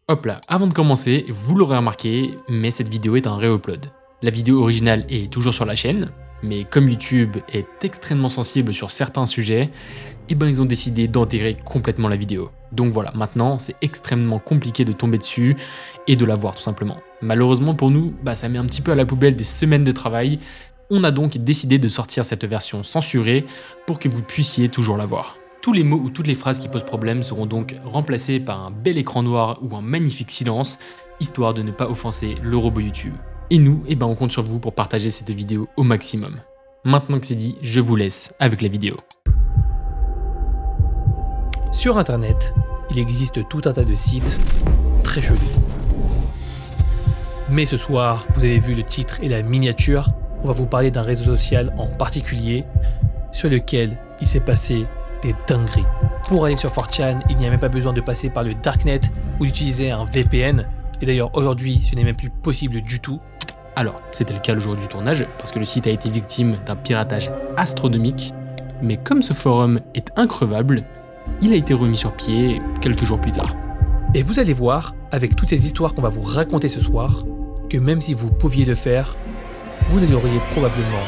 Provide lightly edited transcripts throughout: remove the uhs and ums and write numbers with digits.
Hop là, avant de commencer, vous l'aurez remarqué, mais cette vidéo est un réupload. La vidéo originale est toujours sur la chaîne, mais comme YouTube est extrêmement sensible sur certains sujets, ils ont décidé d'enterrer complètement la vidéo. Donc voilà, maintenant c'est extrêmement compliqué de tomber dessus et de la voir tout simplement. Malheureusement pour nous, ça met un petit peu à la poubelle des semaines de travail. On a donc décidé de sortir cette version censurée pour que vous puissiez toujours la voir. Tous les mots ou toutes les phrases qui posent problème seront donc remplacés par un bel écran noir ou un magnifique silence, histoire de ne pas offenser le robot YouTube. Et nous, on compte sur vous pour partager cette vidéo au maximum. Maintenant que c'est dit, je vous laisse avec la vidéo. Sur internet, il existe tout un tas de sites très chelous. Mais ce soir, vous avez vu le titre et la miniature, on va vous parler d'un réseau social en particulier sur lequel il s'est passé des dingueries. Pour aller sur 4chan, il n'y a même pas besoin de passer par le darknet ou d'utiliser un VPN. Et d'ailleurs aujourd'hui, ce n'est même plus possible du tout. Alors, c'était le cas le jour du tournage, parce que le site a été victime d'un piratage astronomique. Mais comme ce forum est increvable, il a été remis sur pied quelques jours plus tard. Et vous allez voir, avec toutes ces histoires qu'on va vous raconter ce soir, que même si vous pouviez le faire, vous ne l'auriez probablement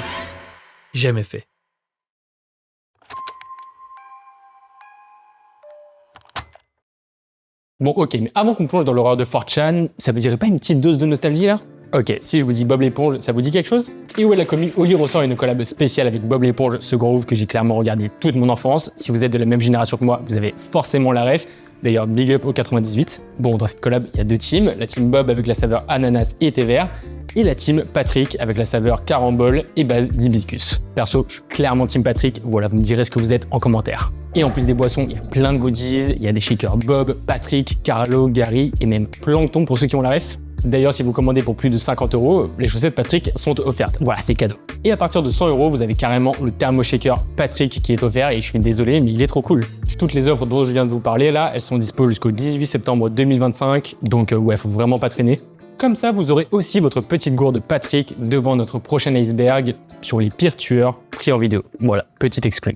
jamais fait. Bon ok, mais avant qu'on plonge dans l'horreur de 4chan, ça vous dirait pas une petite dose de nostalgie là? Ok, si je vous dis Bob l'éponge, ça vous dit quelque chose? Et ouais, la commune Oli ressort une collab spéciale avec Bob l'éponge, ce groove que j'ai clairement regardé toute mon enfance. Si vous êtes de la même génération que moi, vous avez forcément la ref. D'ailleurs, big up au 98. Bon, dans cette collab, il y a deux teams, la team Bob avec la saveur ananas et thé vert, et la team Patrick avec la saveur carambole et base d'hibiscus. Perso, je suis clairement team Patrick, voilà, vous me direz ce que vous êtes en commentaire. Et en plus des boissons, il y a plein de goodies, il y a des shakers Bob, Patrick, Carlo, Gary et même Plankton pour ceux qui ont la ref. D'ailleurs, si vous commandez pour plus de 50 €, les chaussettes Patrick sont offertes. Voilà, c'est cadeau. Et à partir de 100 €, vous avez carrément le thermo shaker Patrick qui est offert et je suis désolé, mais il est trop cool. Toutes les offres dont je viens de vous parler là, elles sont dispo jusqu'au 18 septembre 2025, donc ouais, faut vraiment pas traîner. Comme ça, vous aurez aussi votre petite gourde Patrick devant notre prochain iceberg sur les pires tueurs pris en vidéo. Voilà, petite exclu.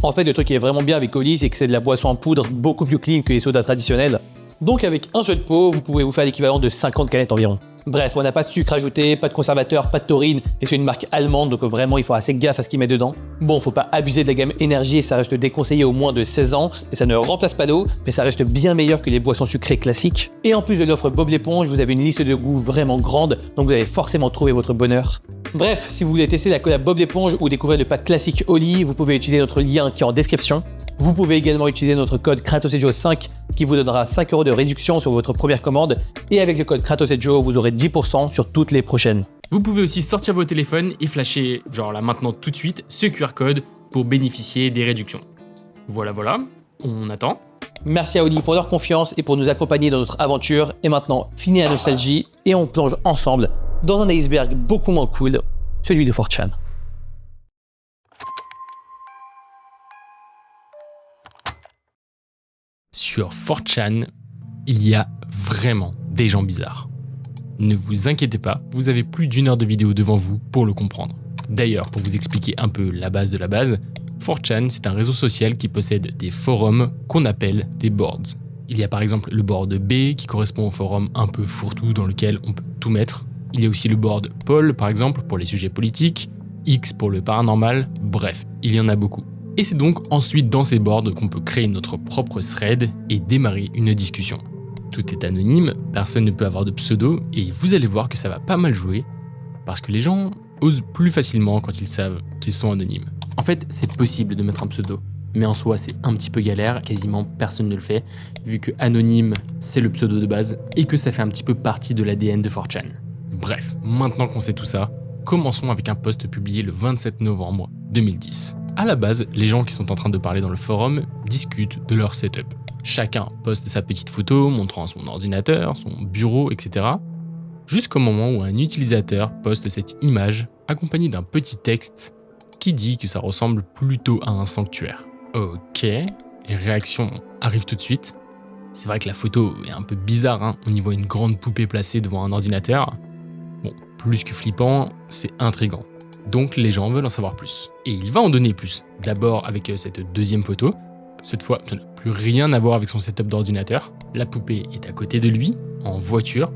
En fait, le truc qui est vraiment bien avec Oli, c'est que c'est de la boisson en poudre beaucoup plus clean que les sodas traditionnels. Donc avec un seul pot, vous pouvez vous faire l'équivalent de 50 canettes environ. Bref, on n'a pas de sucre ajouté, pas de conservateur, pas de taurine, et c'est une marque allemande, donc vraiment il faut assez gaffe à ce qu'il met dedans. Bon, faut pas abuser de la gamme énergie et ça reste déconseillé au moins de 16 ans, et ça ne remplace pas l'eau, mais ça reste bien meilleur que les boissons sucrées classiques. Et en plus de l'offre Bob l'éponge, vous avez une liste de goûts vraiment grande, donc vous allez forcément trouver votre bonheur. Bref, si vous voulez tester la collab Bob l'éponge ou découvrir le pack classique Oli, vous pouvez utiliser notre lien qui est en description. Vous pouvez également utiliser notre code KratosEdjo5 qui vous donnera 5 € de réduction sur votre première commande. Et avec le code KratosEdjo, vous aurez 10% sur toutes les prochaines. Vous pouvez aussi sortir vos téléphones et flasher, genre là maintenant tout de suite, ce QR code pour bénéficier des réductions. Voilà, on attend. Merci à Oli pour leur confiance et pour nous accompagner dans notre aventure. Et maintenant, fini la nostalgie et on plonge ensemble dans un iceberg beaucoup moins cool, celui de 4chan. Sur 4chan, il y a vraiment des gens bizarres. Ne vous inquiétez pas, vous avez plus d'1 heure de vidéo devant vous pour le comprendre. D'ailleurs, pour vous expliquer un peu la base de la base, 4chan c'est un réseau social qui possède des forums qu'on appelle des boards. Il y a par exemple le board B qui correspond au forum un peu fourre-tout dans lequel on peut tout mettre. Il y a aussi le board Paul par exemple pour les sujets politiques, X pour le paranormal, bref, il y en a beaucoup. Et c'est donc ensuite dans ces boards qu'on peut créer notre propre thread et démarrer une discussion. Tout est anonyme, personne ne peut avoir de pseudo et vous allez voir que ça va pas mal jouer parce que les gens osent plus facilement quand ils savent qu'ils sont anonymes. En fait, c'est possible de mettre un pseudo, mais en soi c'est un petit peu galère, quasiment personne ne le fait vu que anonyme c'est le pseudo de base et que ça fait un petit peu partie de l'ADN de 4chan. Bref, maintenant qu'on sait tout ça, commençons avec un post publié le 27 novembre 2010. À la base, les gens qui sont en train de parler dans le forum discutent de leur setup. Chacun poste sa petite photo montrant son ordinateur, son bureau, etc. Jusqu'au moment où un utilisateur poste cette image accompagnée d'un petit texte qui dit que ça ressemble plutôt à un sanctuaire. Ok, les réactions arrivent tout de suite. C'est vrai que la photo est un peu bizarre, hein. On y voit une grande poupée placée devant un ordinateur. Bon, plus que flippant, c'est intriguant. Donc les gens veulent en savoir plus. Et il va en donner plus. D'abord avec cette deuxième photo. Cette fois, il y en a plus rien à voir avec son setup d'ordinateur. La poupée est à côté de lui, en voiture,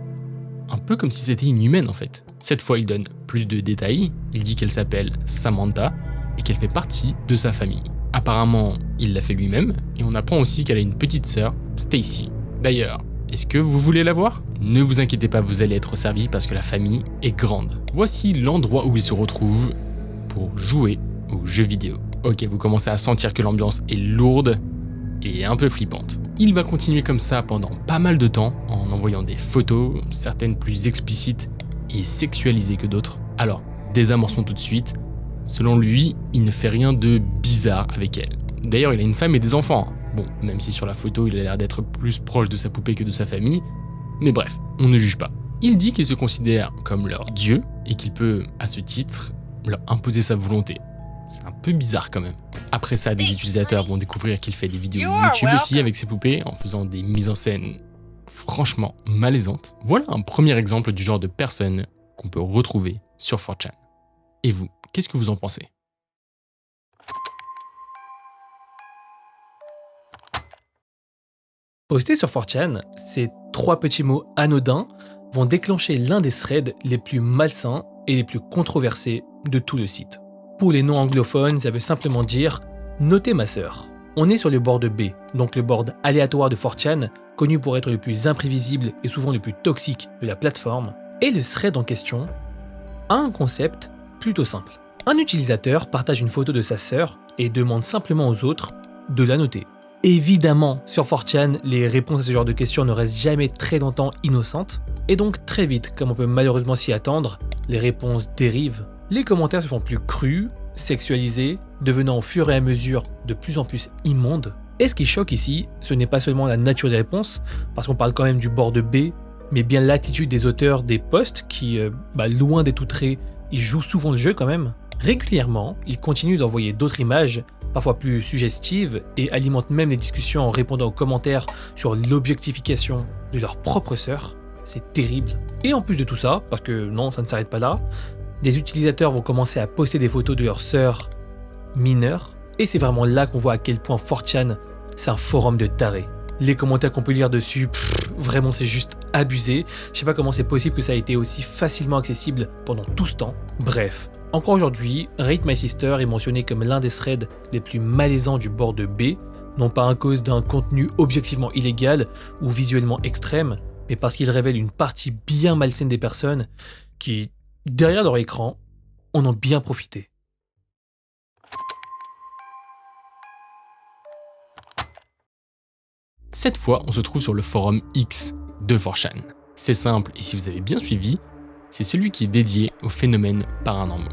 un peu comme si c'était une humaine en fait. Cette fois, il donne plus de détails. Il dit qu'elle s'appelle Samantha et qu'elle fait partie de sa famille. Apparemment, il l'a fait lui-même et on apprend aussi qu'elle a une petite sœur, Stacy. D'ailleurs, est-ce que vous voulez la voir? Ne vous inquiétez pas, vous allez être servi parce que la famille est grande. Voici l'endroit où il se retrouve pour jouer aux jeux vidéo. Ok, vous commencez à sentir que l'ambiance est lourde et un peu flippante. Il va continuer comme ça pendant pas mal de temps en envoyant des photos, certaines plus explicites et sexualisées que d'autres. Alors, désamorçons tout de suite. Selon lui, il ne fait rien de bizarre avec elle. D'ailleurs, il a une femme et des enfants. Bon, même si sur la photo, il a l'air d'être plus proche de sa poupée que de sa famille. Mais bref, on ne juge pas. Il dit qu'il se considère comme leur dieu et qu'il peut, à ce titre, leur imposer sa volonté. C'est un peu bizarre quand même. Après ça, des utilisateurs vont découvrir qu'il fait des vidéos YouTube aussi avec ses poupées en faisant des mises en scène franchement malaisantes. Voilà un premier exemple du genre de personne qu'on peut retrouver sur 4chan. Et vous, qu'est-ce que vous en pensez? Postés sur 4chan, ces 3 petits mots anodins vont déclencher l'un des threads les plus malsains et les plus controversés de tout le site. Pour les non-anglophones, ça veut simplement dire « Notez ma sœur ». On est sur le board B, donc le board aléatoire de 4chan, connu pour être le plus imprévisible et souvent le plus toxique de la plateforme. Et le thread en question a un concept plutôt simple. Un utilisateur partage une photo de sa sœur et demande simplement aux autres de la noter. Évidemment, sur 4chan, les réponses à ce genre de questions ne restent jamais très longtemps innocentes, et donc très vite, comme on peut malheureusement s'y attendre, les réponses dérivent. Les commentaires se font plus crus, sexualisés, devenant au fur et à mesure de plus en plus immondes. Et ce qui choque ici, ce n'est pas seulement la nature des réponses, parce qu'on parle quand même du board B, mais bien l'attitude des auteurs des posts qui, loin d'être outrés, ils jouent souvent le jeu quand même. Régulièrement, ils continuent d'envoyer d'autres images, parfois plus suggestives, et alimentent même les discussions en répondant aux commentaires sur l'objectification de leur propre sœur. C'est terrible. Et en plus de tout ça, parce que non, ça ne s'arrête pas là, des utilisateurs vont commencer à poster des photos de leurs sœurs mineures, et c'est vraiment là qu'on voit à quel point 4chan, c'est un forum de tarés. Les commentaires qu'on peut lire dessus, vraiment c'est juste abusé. Je sais pas comment c'est possible que ça a été aussi facilement accessible pendant tout ce temps. Bref, encore aujourd'hui, Rate My Sister est mentionné comme l'un des threads les plus malaisants du board B, non pas à cause d'un contenu objectivement illégal ou visuellement extrême, mais parce qu'il révèle une partie bien malsaine des personnes qui, derrière leur écran, en ont bien profité. Cette fois, on se trouve sur le forum X de 4chan. C'est simple, et si vous avez bien suivi, c'est celui qui est dédié aux phénomènes paranormaux.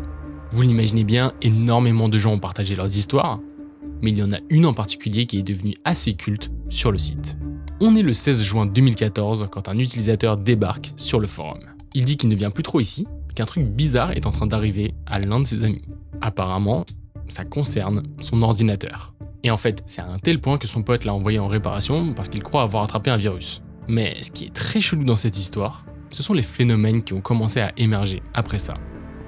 Vous l'imaginez bien, énormément de gens ont partagé leurs histoires, mais il y en a une en particulier qui est devenue assez culte sur le site. On est le 16 juin 2014 quand un utilisateur débarque sur le forum. Il dit qu'il ne vient plus trop ici, mais qu'un truc bizarre est en train d'arriver à l'un de ses amis. Apparemment, ça concerne son ordinateur. Et en fait, c'est à un tel point que son pote l'a envoyé en réparation parce qu'il croit avoir attrapé un virus. Mais ce qui est très chelou dans cette histoire, ce sont les phénomènes qui ont commencé à émerger après ça.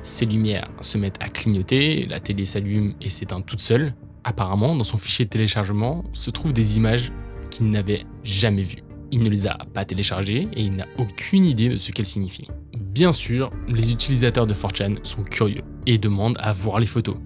Ces lumières se mettent à clignoter, la télé s'allume et s'éteint toute seule. Apparemment, dans son fichier de téléchargement se trouvent des images qu'il n'avait jamais vues. Il ne les a pas téléchargées et il n'a aucune idée de ce qu'elles signifient. Bien sûr, les utilisateurs de 4chan sont curieux et demandent à voir les photos.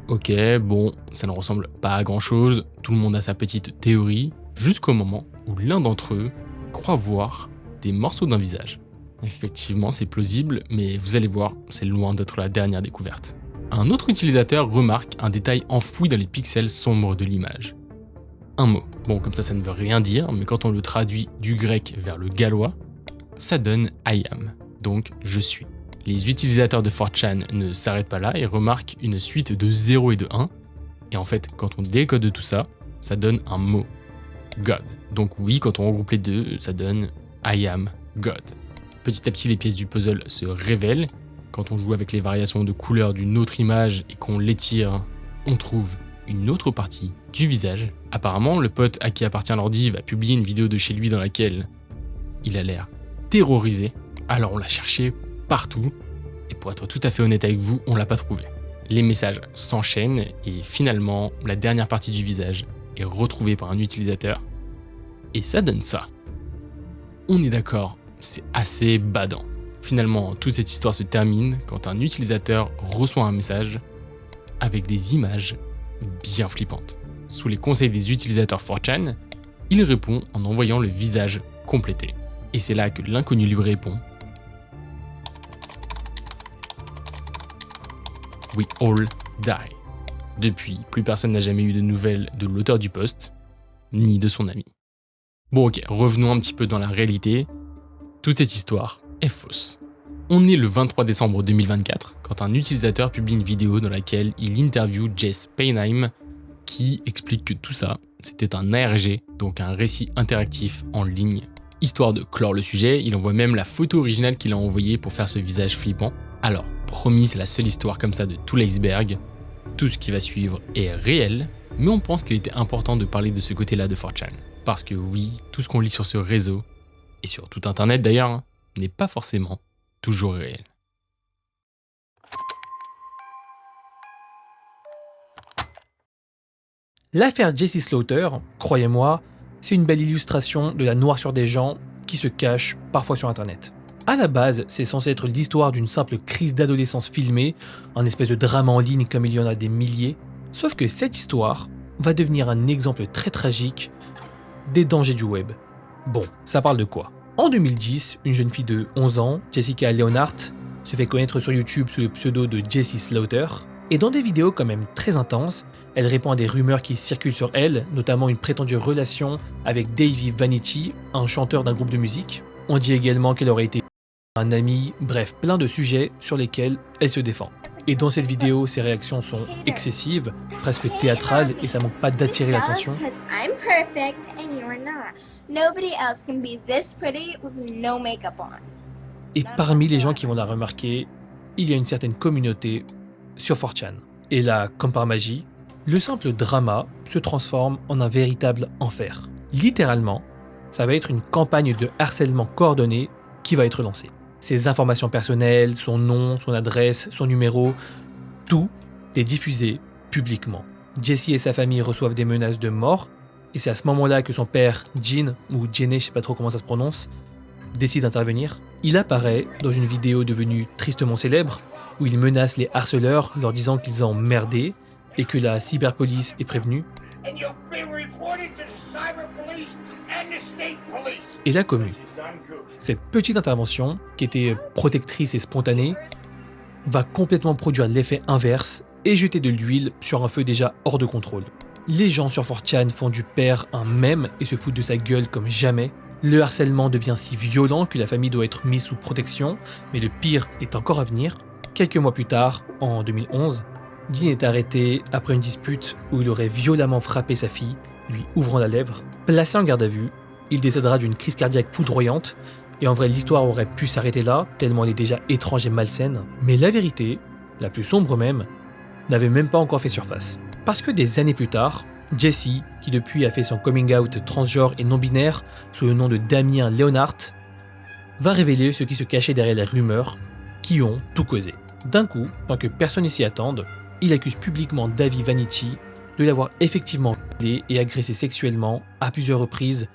Ok, bon, ça ne ressemble pas à grand chose, tout le monde a sa petite théorie, jusqu'au moment où l'un d'entre eux croit voir des morceaux d'un visage. Effectivement, c'est plausible, mais vous allez voir, c'est loin d'être la dernière découverte. Un autre utilisateur remarque un détail enfoui dans les pixels sombres de l'image. Un mot. Bon, comme ça ne veut rien dire, mais quand on le traduit du grec vers le gallois, ça donne I am, donc je suis. Les utilisateurs de 4chan ne s'arrêtent pas là et remarquent une suite de 0 et de 1. Et en fait, quand on décode tout ça, ça donne un mot. God. Donc oui, quand on regroupe les deux, ça donne I am God. Petit à petit, les pièces du puzzle se révèlent. Quand on joue avec les variations de couleurs d'une autre image et qu'on l'étire, on trouve une autre partie du visage. Apparemment, le pote à qui appartient l'ordi va publier une vidéo de chez lui dans laquelle il a l'air terrorisé. Alors on l'a cherché partout, et pour être tout à fait honnête avec vous, on l'a pas trouvé. Les messages s'enchaînent et finalement, la dernière partie du visage est retrouvée par un utilisateur et ça donne ça. On est d'accord, c'est assez badant. Finalement, toute cette histoire se termine quand un utilisateur reçoit un message avec des images bien flippantes. Sous les conseils des utilisateurs 4chan, il répond en envoyant le visage complété. Et c'est là que l'inconnu lui répond « We all die ». Depuis, plus personne n'a jamais eu de nouvelles de l'auteur du post, ni de son ami. Bon ok, revenons un petit peu dans la réalité. Toute cette histoire est fausse. On est le 23 décembre 2024 quand un utilisateur publie une vidéo dans laquelle il interviewe Jess Painheim qui explique que tout ça, c'était un ARG, donc un récit interactif en ligne. Histoire de clore le sujet, il envoie même la photo originale qu'il a envoyée pour faire ce visage flippant. Alors, promis, c'est la seule histoire comme ça de tout l'iceberg. Tout ce qui va suivre est réel, mais on pense qu'il était important de parler de ce côté-là de 4chan. Parce que oui, tout ce qu'on lit sur ce réseau, et sur tout internet d'ailleurs, n'est pas forcément toujours réel. L'affaire Jesse Slaughter, croyez-moi, c'est une belle illustration de la noirceur des gens qui se cachent parfois sur internet. À la base, c'est censé être l'histoire d'une simple crise d'adolescence filmée, un espèce de drame en ligne comme il y en a des milliers, sauf que cette histoire va devenir un exemple très tragique des dangers du web. Bon, ça parle de quoi ? En 2010, une jeune fille de 11 ans, Jessica Leonhardt, se fait connaître sur YouTube sous le pseudo de Jessie Slaughter, et dans des vidéos quand même très intenses, elle répond à des rumeurs qui circulent sur elle, notamment une prétendue relation avec Davey Vanichi, un chanteur d'un groupe de musique. On dit également qu'elle aurait été un ami, bref, plein de sujets sur lesquels elle se défend. Et dans cette vidéo, ses réactions sont excessives, presque théâtrales, et ça manque pas d'attirer l'attention. Et parmi les gens qui vont la remarquer, il y a une certaine communauté sur 4chan. Et là, comme par magie, le simple drama se transforme en un véritable enfer. Littéralement, ça va être une campagne de harcèlement coordonné qui va être lancée. Ses informations personnelles, son nom, son adresse, son numéro, tout est diffusé publiquement. Jesse et sa famille reçoivent des menaces de mort, et c'est à ce moment-là que son père, Gene, ou Jenny, je sais pas trop comment ça se prononce, décide d'intervenir. Il apparaît dans une vidéo devenue tristement célèbre, où il menace les harceleurs, leur disant qu'ils ont merdé, et que la cyberpolice est prévenue. Et la commu. Cette petite intervention, qui était protectrice et spontanée, va complètement produire l'effet inverse et jeter de l'huile sur un feu déjà hors de contrôle. Les gens sur 4chan font du père un mème et se foutent de sa gueule comme jamais. Le harcèlement devient si violent que la famille doit être mise sous protection, mais le pire est encore à venir. Quelques mois plus tard, en 2011, Dean est arrêté après une dispute où il aurait violemment frappé sa fille, lui ouvrant la lèvre. Placé en garde à vue, il décédera d'une crise cardiaque foudroyante, et en vrai l'histoire aurait pu s'arrêter là, tellement elle est déjà étrange et malsaine. Mais la vérité, la plus sombre même, n'avait même pas encore fait surface. Parce que des années plus tard, Jesse, qui depuis a fait son coming out transgenre et non-binaire sous le nom de Damien Leonhardt, va révéler ce qui se cachait derrière les rumeurs qui ont tout causé. D'un coup, sans que personne ne s'y attende, il accuse publiquement Davey Vanichi de l'avoir effectivement violé et agressé sexuellement à plusieurs reprises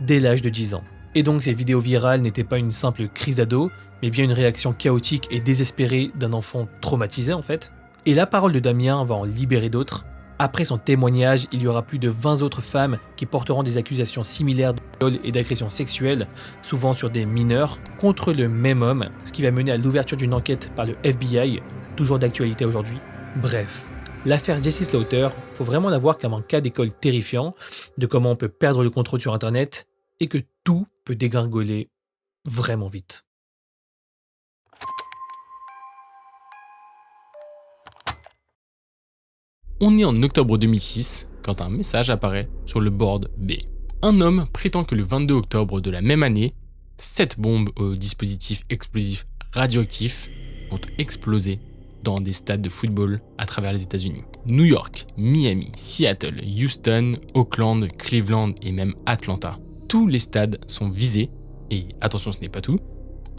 dès l'âge de 10 ans. Et donc ces vidéos virales n'étaient pas une simple crise d'ado, mais bien une réaction chaotique et désespérée d'un enfant traumatisé en fait. Et la parole de Damien va en libérer d'autres. Après son témoignage, il y aura plus de 20 autres femmes qui porteront des accusations similaires de viol et d'agression sexuelle, souvent sur des mineurs, contre le même homme, ce qui va mener à l'ouverture d'une enquête par le FBI, toujours d'actualité aujourd'hui. Bref, l'affaire Jesse Slaughter, faut vraiment la voir comme un cas d'école terrifiant, de comment on peut perdre le contrôle sur internet, et que tout peut dégringoler vraiment vite. On est en octobre 2006 quand un message apparaît sur le board B. Un homme prétend que le 22 octobre de la même année, 7 bombes au dispositif explosif radioactif ont explosé dans des stades de football à travers les États-Unis. New York, Miami, Seattle, Houston, Oakland, Cleveland et même Atlanta. Tous les stades sont visés, et attention ce n'est pas tout,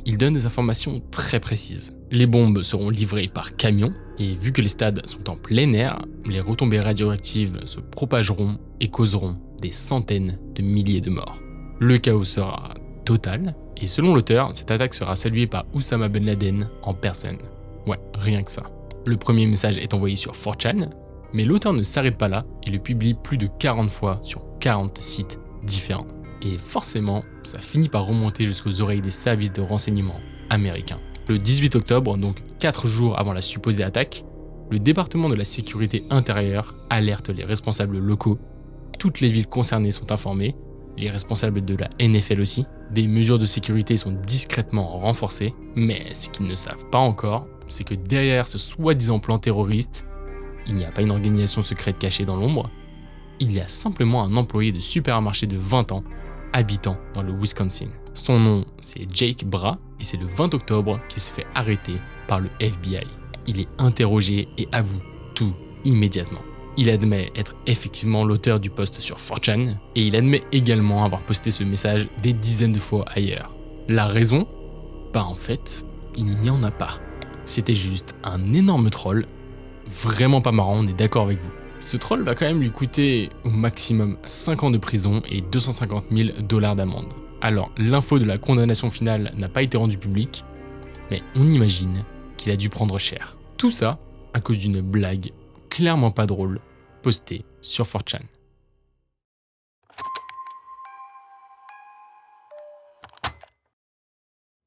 il donne des informations très précises. Les bombes seront livrées par camion, et vu que les stades sont en plein air, les retombées radioactives se propageront et causeront des centaines de milliers de morts. Le chaos sera total, et selon l'auteur, cette attaque sera saluée par Oussama Ben Laden en personne. Ouais, rien que ça. Le premier message est envoyé sur 4chan, mais l'auteur ne s'arrête pas là et le publie plus de 40 fois sur 40 sites différents. Et forcément, ça finit par remonter jusqu'aux oreilles des services de renseignement américains. Le 18 octobre, donc 4 jours avant la supposée attaque, le département de la sécurité intérieure alerte les responsables locaux. Toutes les villes concernées sont informées, les responsables de la NFL aussi. Des mesures de sécurité sont discrètement renforcées, mais ce qu'ils ne savent pas encore, c'est que derrière ce soi-disant plan terroriste, il n'y a pas une organisation secrète cachée dans l'ombre, il y a simplement un employé de supermarché de 20 ans habitant dans le Wisconsin. Son nom, c'est Jake Bra, et c'est le 20 octobre qu'il se fait arrêter par le FBI. Il est interrogé et avoue tout immédiatement. Il admet être effectivement l'auteur du post sur 4chan, et il admet également avoir posté ce message des dizaines de fois ailleurs. La raison ? Bah en fait, il n'y en a pas. C'était juste un énorme troll, vraiment pas marrant, on est d'accord avec vous. Ce troll va quand même lui coûter au maximum 5 ans de prison et 250 000 $ d'amende. Alors, l'info de la condamnation finale n'a pas été rendue publique, mais on imagine qu'il a dû prendre cher. Tout ça à cause d'une blague clairement pas drôle postée sur 4chan.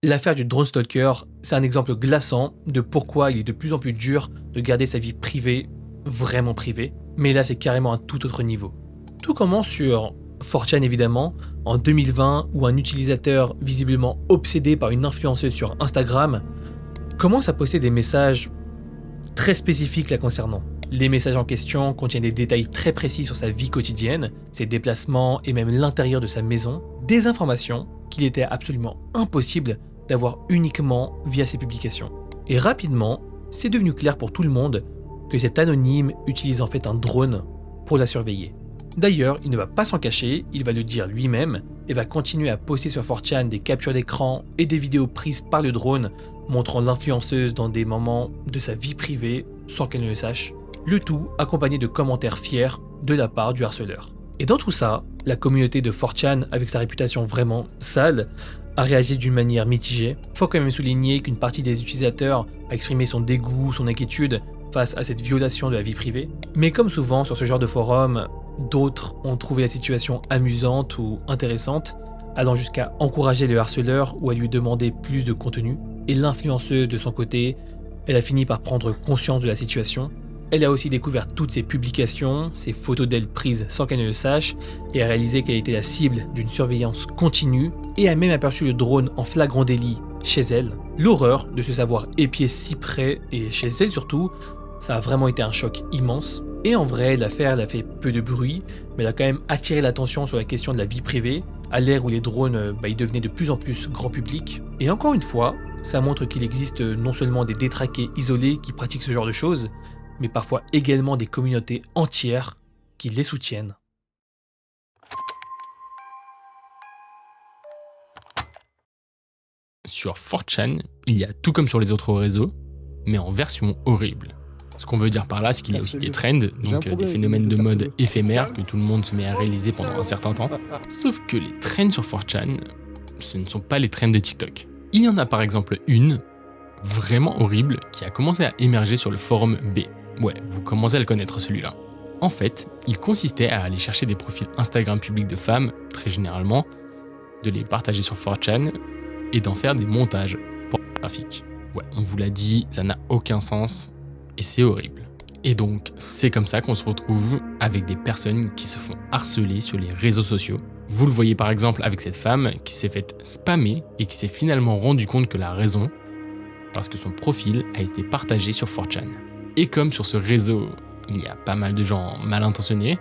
L'affaire du drone stalker, c'est un exemple glaçant de pourquoi il est de plus en plus dur de garder sa vie privée, vraiment privée. Mais là, c'est carrément un tout autre niveau. Tout commence sur 4chan évidemment, en 2020, où un utilisateur visiblement obsédé par une influenceuse sur Instagram commence à poster des messages très spécifiques la concernant. Les messages en question contiennent des détails très précis sur sa vie quotidienne, ses déplacements et même l'intérieur de sa maison, des informations qu'il était absolument impossible d'avoir uniquement via ses publications. Et rapidement, c'est devenu clair pour tout le monde que cet anonyme utilise en fait un drone pour la surveiller. D'ailleurs, il ne va pas s'en cacher, il va le dire lui-même et va continuer à poster sur 4chan des captures d'écran et des vidéos prises par le drone montrant l'influenceuse dans des moments de sa vie privée sans qu'elle ne le sache, le tout accompagné de commentaires fiers de la part du harceleur. Et dans tout ça, la communauté de 4chan, avec sa réputation vraiment sale, a réagi d'une manière mitigée. Faut quand même souligner qu'une partie des utilisateurs a exprimé son dégoût, son inquiétude face à cette violation de la vie privée. Mais comme souvent sur ce genre de forum, d'autres ont trouvé la situation amusante ou intéressante, allant jusqu'à encourager le harceleur ou à lui demander plus de contenu. Et l'influenceuse de son côté, elle a fini par prendre conscience de la situation. Elle a aussi découvert toutes ses publications, ses photos d'elle prises sans qu'elle ne le sache, et a réalisé qu'elle était la cible d'une surveillance continue, et a même aperçu le drone en flagrant délit chez elle. L'horreur de se savoir épier si près, et chez elle surtout, ça a vraiment été un choc immense. Et en vrai, l'affaire elle a fait peu de bruit, mais elle a quand même attiré l'attention sur la question de la vie privée, à l'ère où les drones ils devenaient de plus en plus grand public. Et encore une fois, ça montre qu'il existe non seulement des détraqués isolés qui pratiquent ce genre de choses, mais parfois également des communautés entières qui les soutiennent. Sur 4chan, il y a tout comme sur les autres réseaux, mais en version horrible. Ce qu'on veut dire par là, c'est qu'il y a aussi des trends, donc des phénomènes de mode éphémères que tout le monde se met à réaliser pendant un certain temps. Sauf que les trends sur 4chan, ce ne sont pas les trends de TikTok. Il y en a par exemple une, vraiment horrible, qui a commencé à émerger sur le forum B. Ouais, vous commencez à le connaître celui-là. En fait, il consistait à aller chercher des profils Instagram publics de femmes, très généralement, de les partager sur 4chan et d'en faire des montages pornographiques. Ouais, on vous l'a dit, ça n'a aucun sens et c'est horrible. Et donc, c'est comme ça qu'on se retrouve avec des personnes qui se font harceler sur les réseaux sociaux. Vous le voyez par exemple avec cette femme qui s'est faite spammer et qui s'est finalement rendu compte que la raison, parce que son profil a été partagé sur 4chan. Et comme sur ce réseau, il y a pas mal de gens mal intentionnés,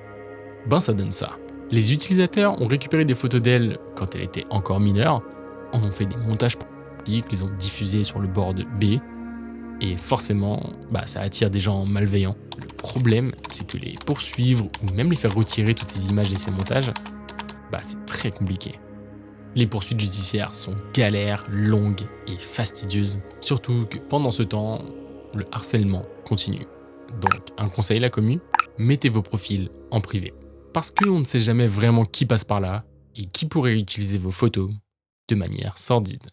ben ça donne ça. Les utilisateurs ont récupéré des photos d'elle quand elle était encore mineure, en ont fait des montages pratiques, les ont diffusés sur le board B, et forcément, ça attire des gens malveillants. Le problème, c'est que les poursuivre ou même les faire retirer toutes ces images et ces montages, c'est très compliqué. Les poursuites judiciaires sont galères, longues et fastidieuses. Surtout que pendant ce temps, le harcèlement continue. Donc, un conseil la commu, mettez vos profils en privé. Parce qu'on ne sait jamais vraiment qui passe par là et qui pourrait utiliser vos photos de manière sordide.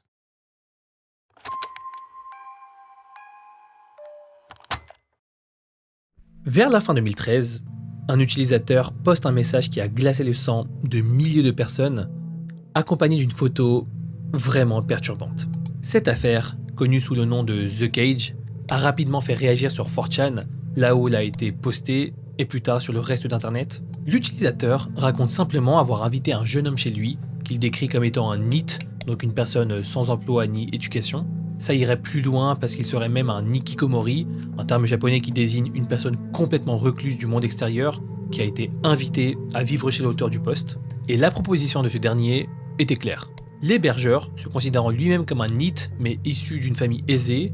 Vers la fin 2013, un utilisateur poste un message qui a glacé le sang de milliers de personnes, accompagné d'une photo vraiment perturbante. Cette affaire, connue sous le nom de The Cage, a rapidement fait réagir sur 4chan, là où elle a été postée, et plus tard sur le reste d'internet. L'utilisateur raconte simplement avoir invité un jeune homme chez lui, qu'il décrit comme étant un NEET, donc une personne sans emploi ni éducation. Ça irait plus loin parce qu'il serait même un hikikomori, un terme japonais qui désigne une personne complètement recluse du monde extérieur, qui a été invitée à vivre chez l'auteur du post. Et la proposition de ce dernier était claire. L'hébergeur, se considérant lui-même comme un NEET, mais issu d'une famille aisée,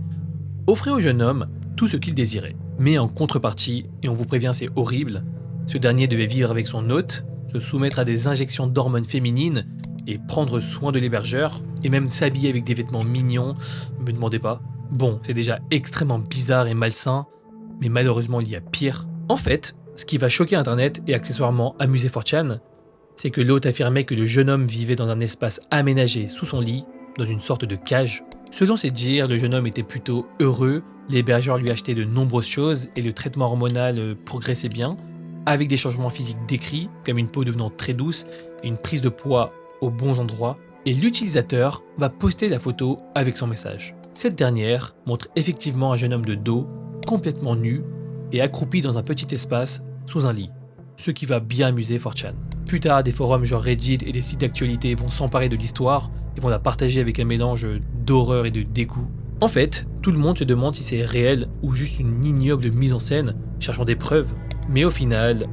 offrait au jeune homme tout ce qu'il désirait. Mais en contrepartie, et on vous prévient c'est horrible, ce dernier devait vivre avec son hôte, se soumettre à des injections d'hormones féminines et prendre soin de l'hébergeur, et même s'habiller avec des vêtements mignons, me demandez pas. Bon, c'est déjà extrêmement bizarre et malsain, mais malheureusement il y a pire. En fait, ce qui va choquer Internet et accessoirement amuser 4chan, c'est que l'hôte affirmait que le jeune homme vivait dans un espace aménagé sous son lit, dans une sorte de cage. Selon ses dires, le jeune homme était plutôt heureux, l'hébergeur lui achetait de nombreuses choses et le traitement hormonal progressait bien, avec des changements physiques décrits, comme une peau devenant très douce et une prise de poids aux bons endroits, et l'utilisateur va poster la photo avec son message. Cette dernière montre effectivement un jeune homme de dos, complètement nu, et accroupi dans un petit espace sous un lit, ce qui va bien amuser 4chan. Plus tard, des forums genre Reddit et des sites d'actualité vont s'emparer de l'histoire et vont la partager avec un mélange d'horreur et de dégoût. En fait, tout le monde se demande si c'est réel ou juste une ignoble mise en scène, cherchant des preuves. Mais au final,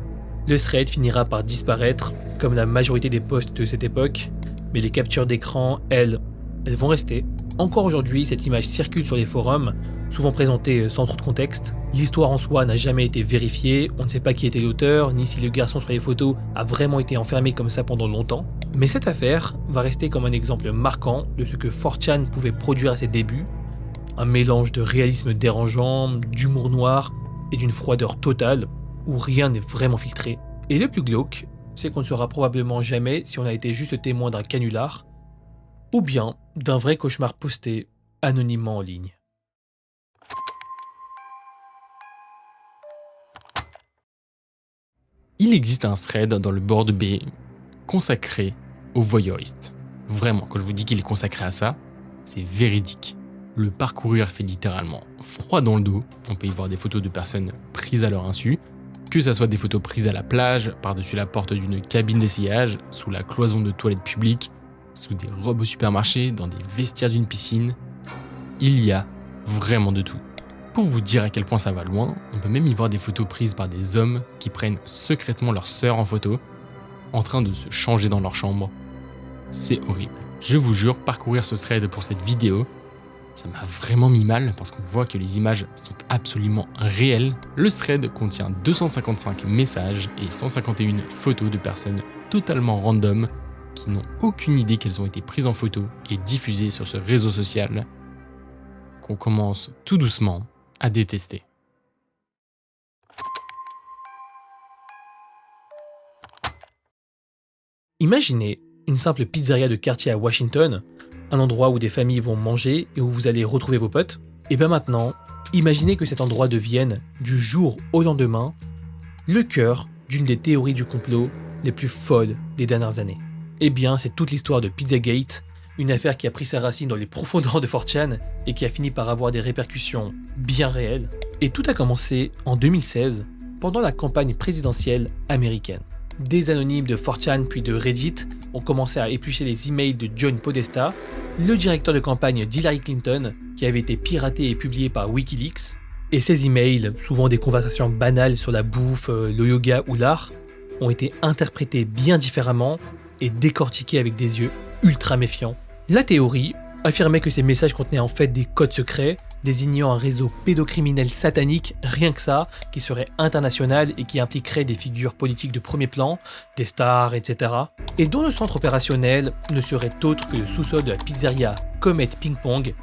le thread finira par disparaître, comme la majorité des posts de cette époque, mais les captures d'écran, elles vont rester. Encore aujourd'hui, cette image circule sur les forums, souvent présentée sans trop de contexte. L'histoire en soi n'a jamais été vérifiée, on ne sait pas qui était l'auteur, ni si le garçon sur les photos a vraiment été enfermé comme ça pendant longtemps. Mais cette affaire va rester comme un exemple marquant de ce que 4chan pouvait produire à ses débuts, un mélange de réalisme dérangeant, d'humour noir et d'une froideur totale, où rien n'est vraiment filtré. Et le plus glauque, c'est qu'on ne saura probablement jamais si on a été juste témoin d'un canular, ou bien d'un vrai cauchemar posté anonymement en ligne. Il existe un thread dans le board B consacré aux voyeuristes. Vraiment, quand je vous dis qu'il est consacré à ça, c'est véridique. Le parcourir fait littéralement froid dans le dos. On peut y voir des photos de personnes prises à leur insu, que ça soit des photos prises à la plage, par-dessus la porte d'une cabine d'essayage, sous la cloison de toilettes publiques, sous des robes au supermarché, dans des vestiaires d'une piscine. Il y a vraiment de tout. Pour vous dire à quel point ça va loin, on peut même y voir des photos prises par des hommes qui prennent secrètement leur sœur en photo, en train de se changer dans leur chambre. C'est horrible. Je vous jure, parcourir ce thread pour cette vidéo, ça m'a vraiment mis mal parce qu'on voit que les images sont absolument réelles. Le thread contient 255 messages et 151 photos de personnes totalement random qui n'ont aucune idée qu'elles ont été prises en photo et diffusées sur ce réseau social qu'on commence tout doucement à détester. Imaginez une simple pizzeria de quartier à Washington, un endroit où des familles vont manger et où vous allez retrouver vos potes. Et bien maintenant, imaginez que cet endroit devienne, du jour au lendemain, le cœur d'une des théories du complot les plus folles des dernières années. Eh bien, c'est toute l'histoire de Pizzagate, une affaire qui a pris sa racine dans les profondeurs de 4chan et qui a fini par avoir des répercussions bien réelles. Et tout a commencé en 2016, pendant la campagne présidentielle américaine. Des anonymes de 4chan puis de Reddit ont commencé à éplucher les emails de John Podesta, le directeur de campagne d'Hillary Clinton, qui avait été piraté et publié par Wikileaks. Et ces emails, souvent des conversations banales sur la bouffe, le yoga ou l'art, ont été interprétés bien différemment et décortiqués avec des yeux ultra méfiants. La théorie affirmait que ces messages contenaient en fait des codes secrets désignant un réseau pédocriminel satanique, rien que ça, qui serait international et qui impliquerait des figures politiques de premier plan, des stars, etc. Et dont le centre opérationnel ne serait autre que le sous-sol de la pizzeria Comet Ping Pong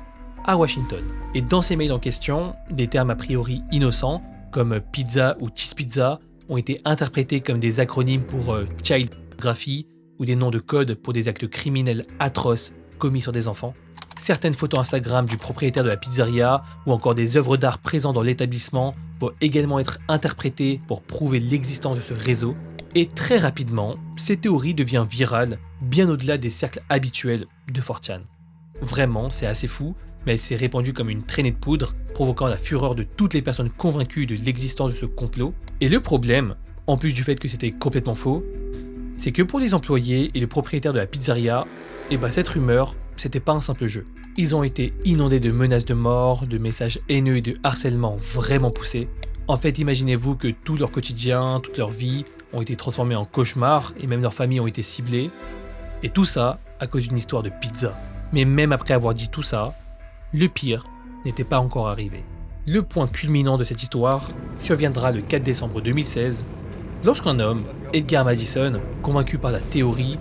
à Washington. Et dans ces mails en question, des termes a priori innocents, comme pizza ou cheese pizza, ont été interprétés comme des acronymes pour child pornography ou des noms de code pour des actes criminels atroces commis sur des enfants. Certaines photos Instagram du propriétaire de la pizzeria ou encore des œuvres d'art présentes dans l'établissement vont également être interprétées pour prouver l'existence de ce réseau. Et très rapidement, cette théorie devient virale, bien au-delà des cercles habituels de 4chan. Vraiment, c'est assez fou, mais elle s'est répandue comme une traînée de poudre, provoquant la fureur de toutes les personnes convaincues de l'existence de ce complot. Et le problème, en plus du fait que c'était complètement faux, c'est que pour les employés et le propriétaire de la pizzeria, cette rumeur, c'était pas un simple jeu. Ils ont été inondés de menaces de mort, de messages haineux et de harcèlement vraiment poussés. En fait, imaginez-vous que tout leur quotidien, toute leur vie ont été transformés en cauchemars et même leurs familles ont été ciblées. Et tout ça à cause d'une histoire de pizza. Mais même après avoir dit tout ça, le pire n'était pas encore arrivé. Le point culminant de cette histoire surviendra le 4 décembre 2016, lorsqu'un homme, Edgar Madison, convaincu par la théorie,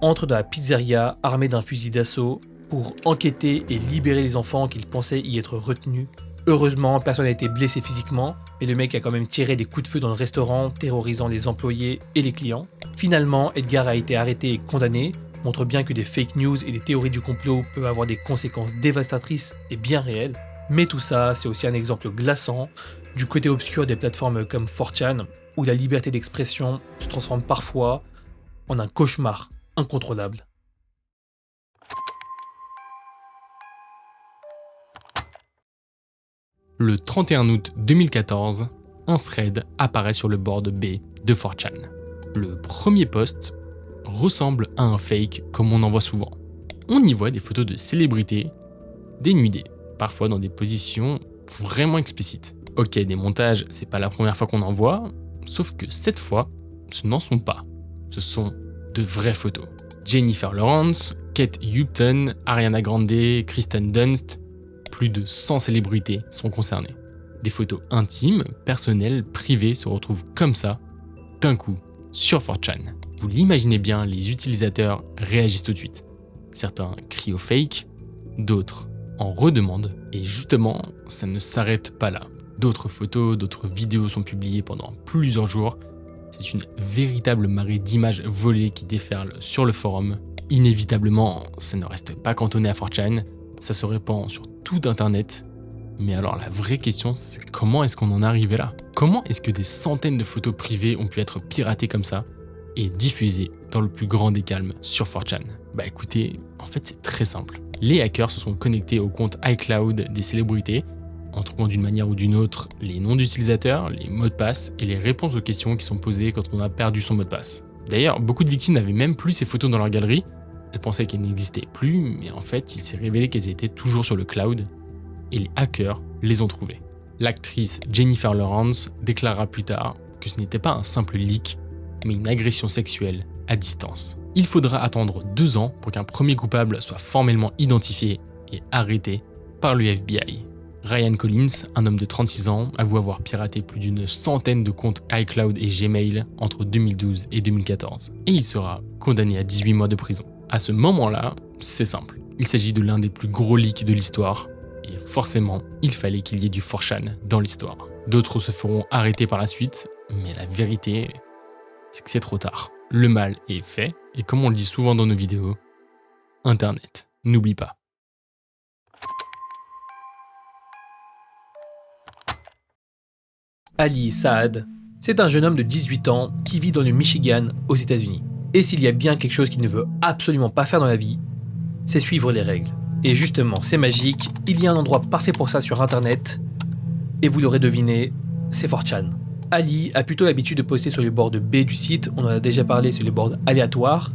entre dans la pizzeria armé d'un fusil d'assaut pour enquêter et libérer les enfants qu'il pensait y être retenus. Heureusement, personne n'a été blessé physiquement, mais le mec a quand même tiré des coups de feu dans le restaurant, terrorisant les employés et les clients. Finalement, Edgar a été arrêté et condamné, montre bien que des fake news et des théories du complot peuvent avoir des conséquences dévastatrices et bien réelles. Mais tout ça, c'est aussi un exemple glaçant du côté obscur des plateformes comme 4chan, où la liberté d'expression se transforme parfois en un cauchemar incontrôlable. Le 31 août 2014, un thread apparaît sur le board B de 4chan. Le premier post ressemble à un fake comme on en voit souvent. On y voit des photos de célébrités dénudées, parfois dans des positions vraiment explicites. Ok, des montages, c'est pas la première fois qu'on en voit, sauf que cette fois, ce n'en sont pas. Ce sont de vraies photos. Jennifer Lawrence, Kate Upton, Ariana Grande, Kristen Dunst, plus de 100 célébrités sont concernées. Des photos intimes, personnelles, privées se retrouvent comme ça, d'un coup, sur 4chan. Vous l'imaginez bien, les utilisateurs réagissent tout de suite. Certains crient au fake, d'autres en redemandent, et justement, ça ne s'arrête pas là. D'autres photos, d'autres vidéos sont publiées pendant plusieurs jours. C'est une véritable marée d'images volées qui déferlent sur le forum. Inévitablement, ça ne reste pas cantonné à 4chan, ça se répand sur tout internet. Mais alors la vraie question, c'est comment est-ce qu'on en est arrivé là? Comment est-ce que des centaines de photos privées ont pu être piratées comme ça et diffusées dans le plus grand des calmes sur 4chan? Écoutez, en fait c'est très simple. Les hackers se sont connectés au compte iCloud des célébrités en trouvant d'une manière ou d'une autre les noms d'utilisateurs, les mots de passe et les réponses aux questions qui sont posées quand on a perdu son mot de passe. D'ailleurs, beaucoup de victimes n'avaient même plus ces photos dans leur galerie. Elles pensaient qu'elles n'existaient plus, mais en fait, il s'est révélé qu'elles étaient toujours sur le cloud et les hackers les ont trouvées. L'actrice Jennifer Lawrence déclarera plus tard que ce n'était pas un simple leak, mais une agression sexuelle à distance. Il faudra attendre 2 ans pour qu'un premier coupable soit formellement identifié et arrêté par le FBI. Ryan Collins, un homme de 36 ans, avoue avoir piraté plus d'une centaine de comptes iCloud et Gmail entre 2012 et 2014, et il sera condamné à 18 mois de prison. À ce moment-là, c'est simple. Il s'agit de l'un des plus gros leaks de l'histoire, et forcément, il fallait qu'il y ait du 4chan dans l'histoire. D'autres se feront arrêter par la suite, mais la vérité, c'est que c'est trop tard. Le mal est fait, et comme on le dit souvent dans nos vidéos, Internet, n'oublie pas. Ali Saad, c'est un jeune homme de 18 ans qui vit dans le Michigan aux États-Unis. Et s'il y a bien quelque chose qu'il ne veut absolument pas faire dans la vie, c'est suivre les règles. Et justement, c'est magique, il y a un endroit parfait pour ça sur internet, et vous l'aurez deviné, c'est 4chan. Ali a plutôt l'habitude de poster sur le board B du site, on en a déjà parlé sur le board aléatoire,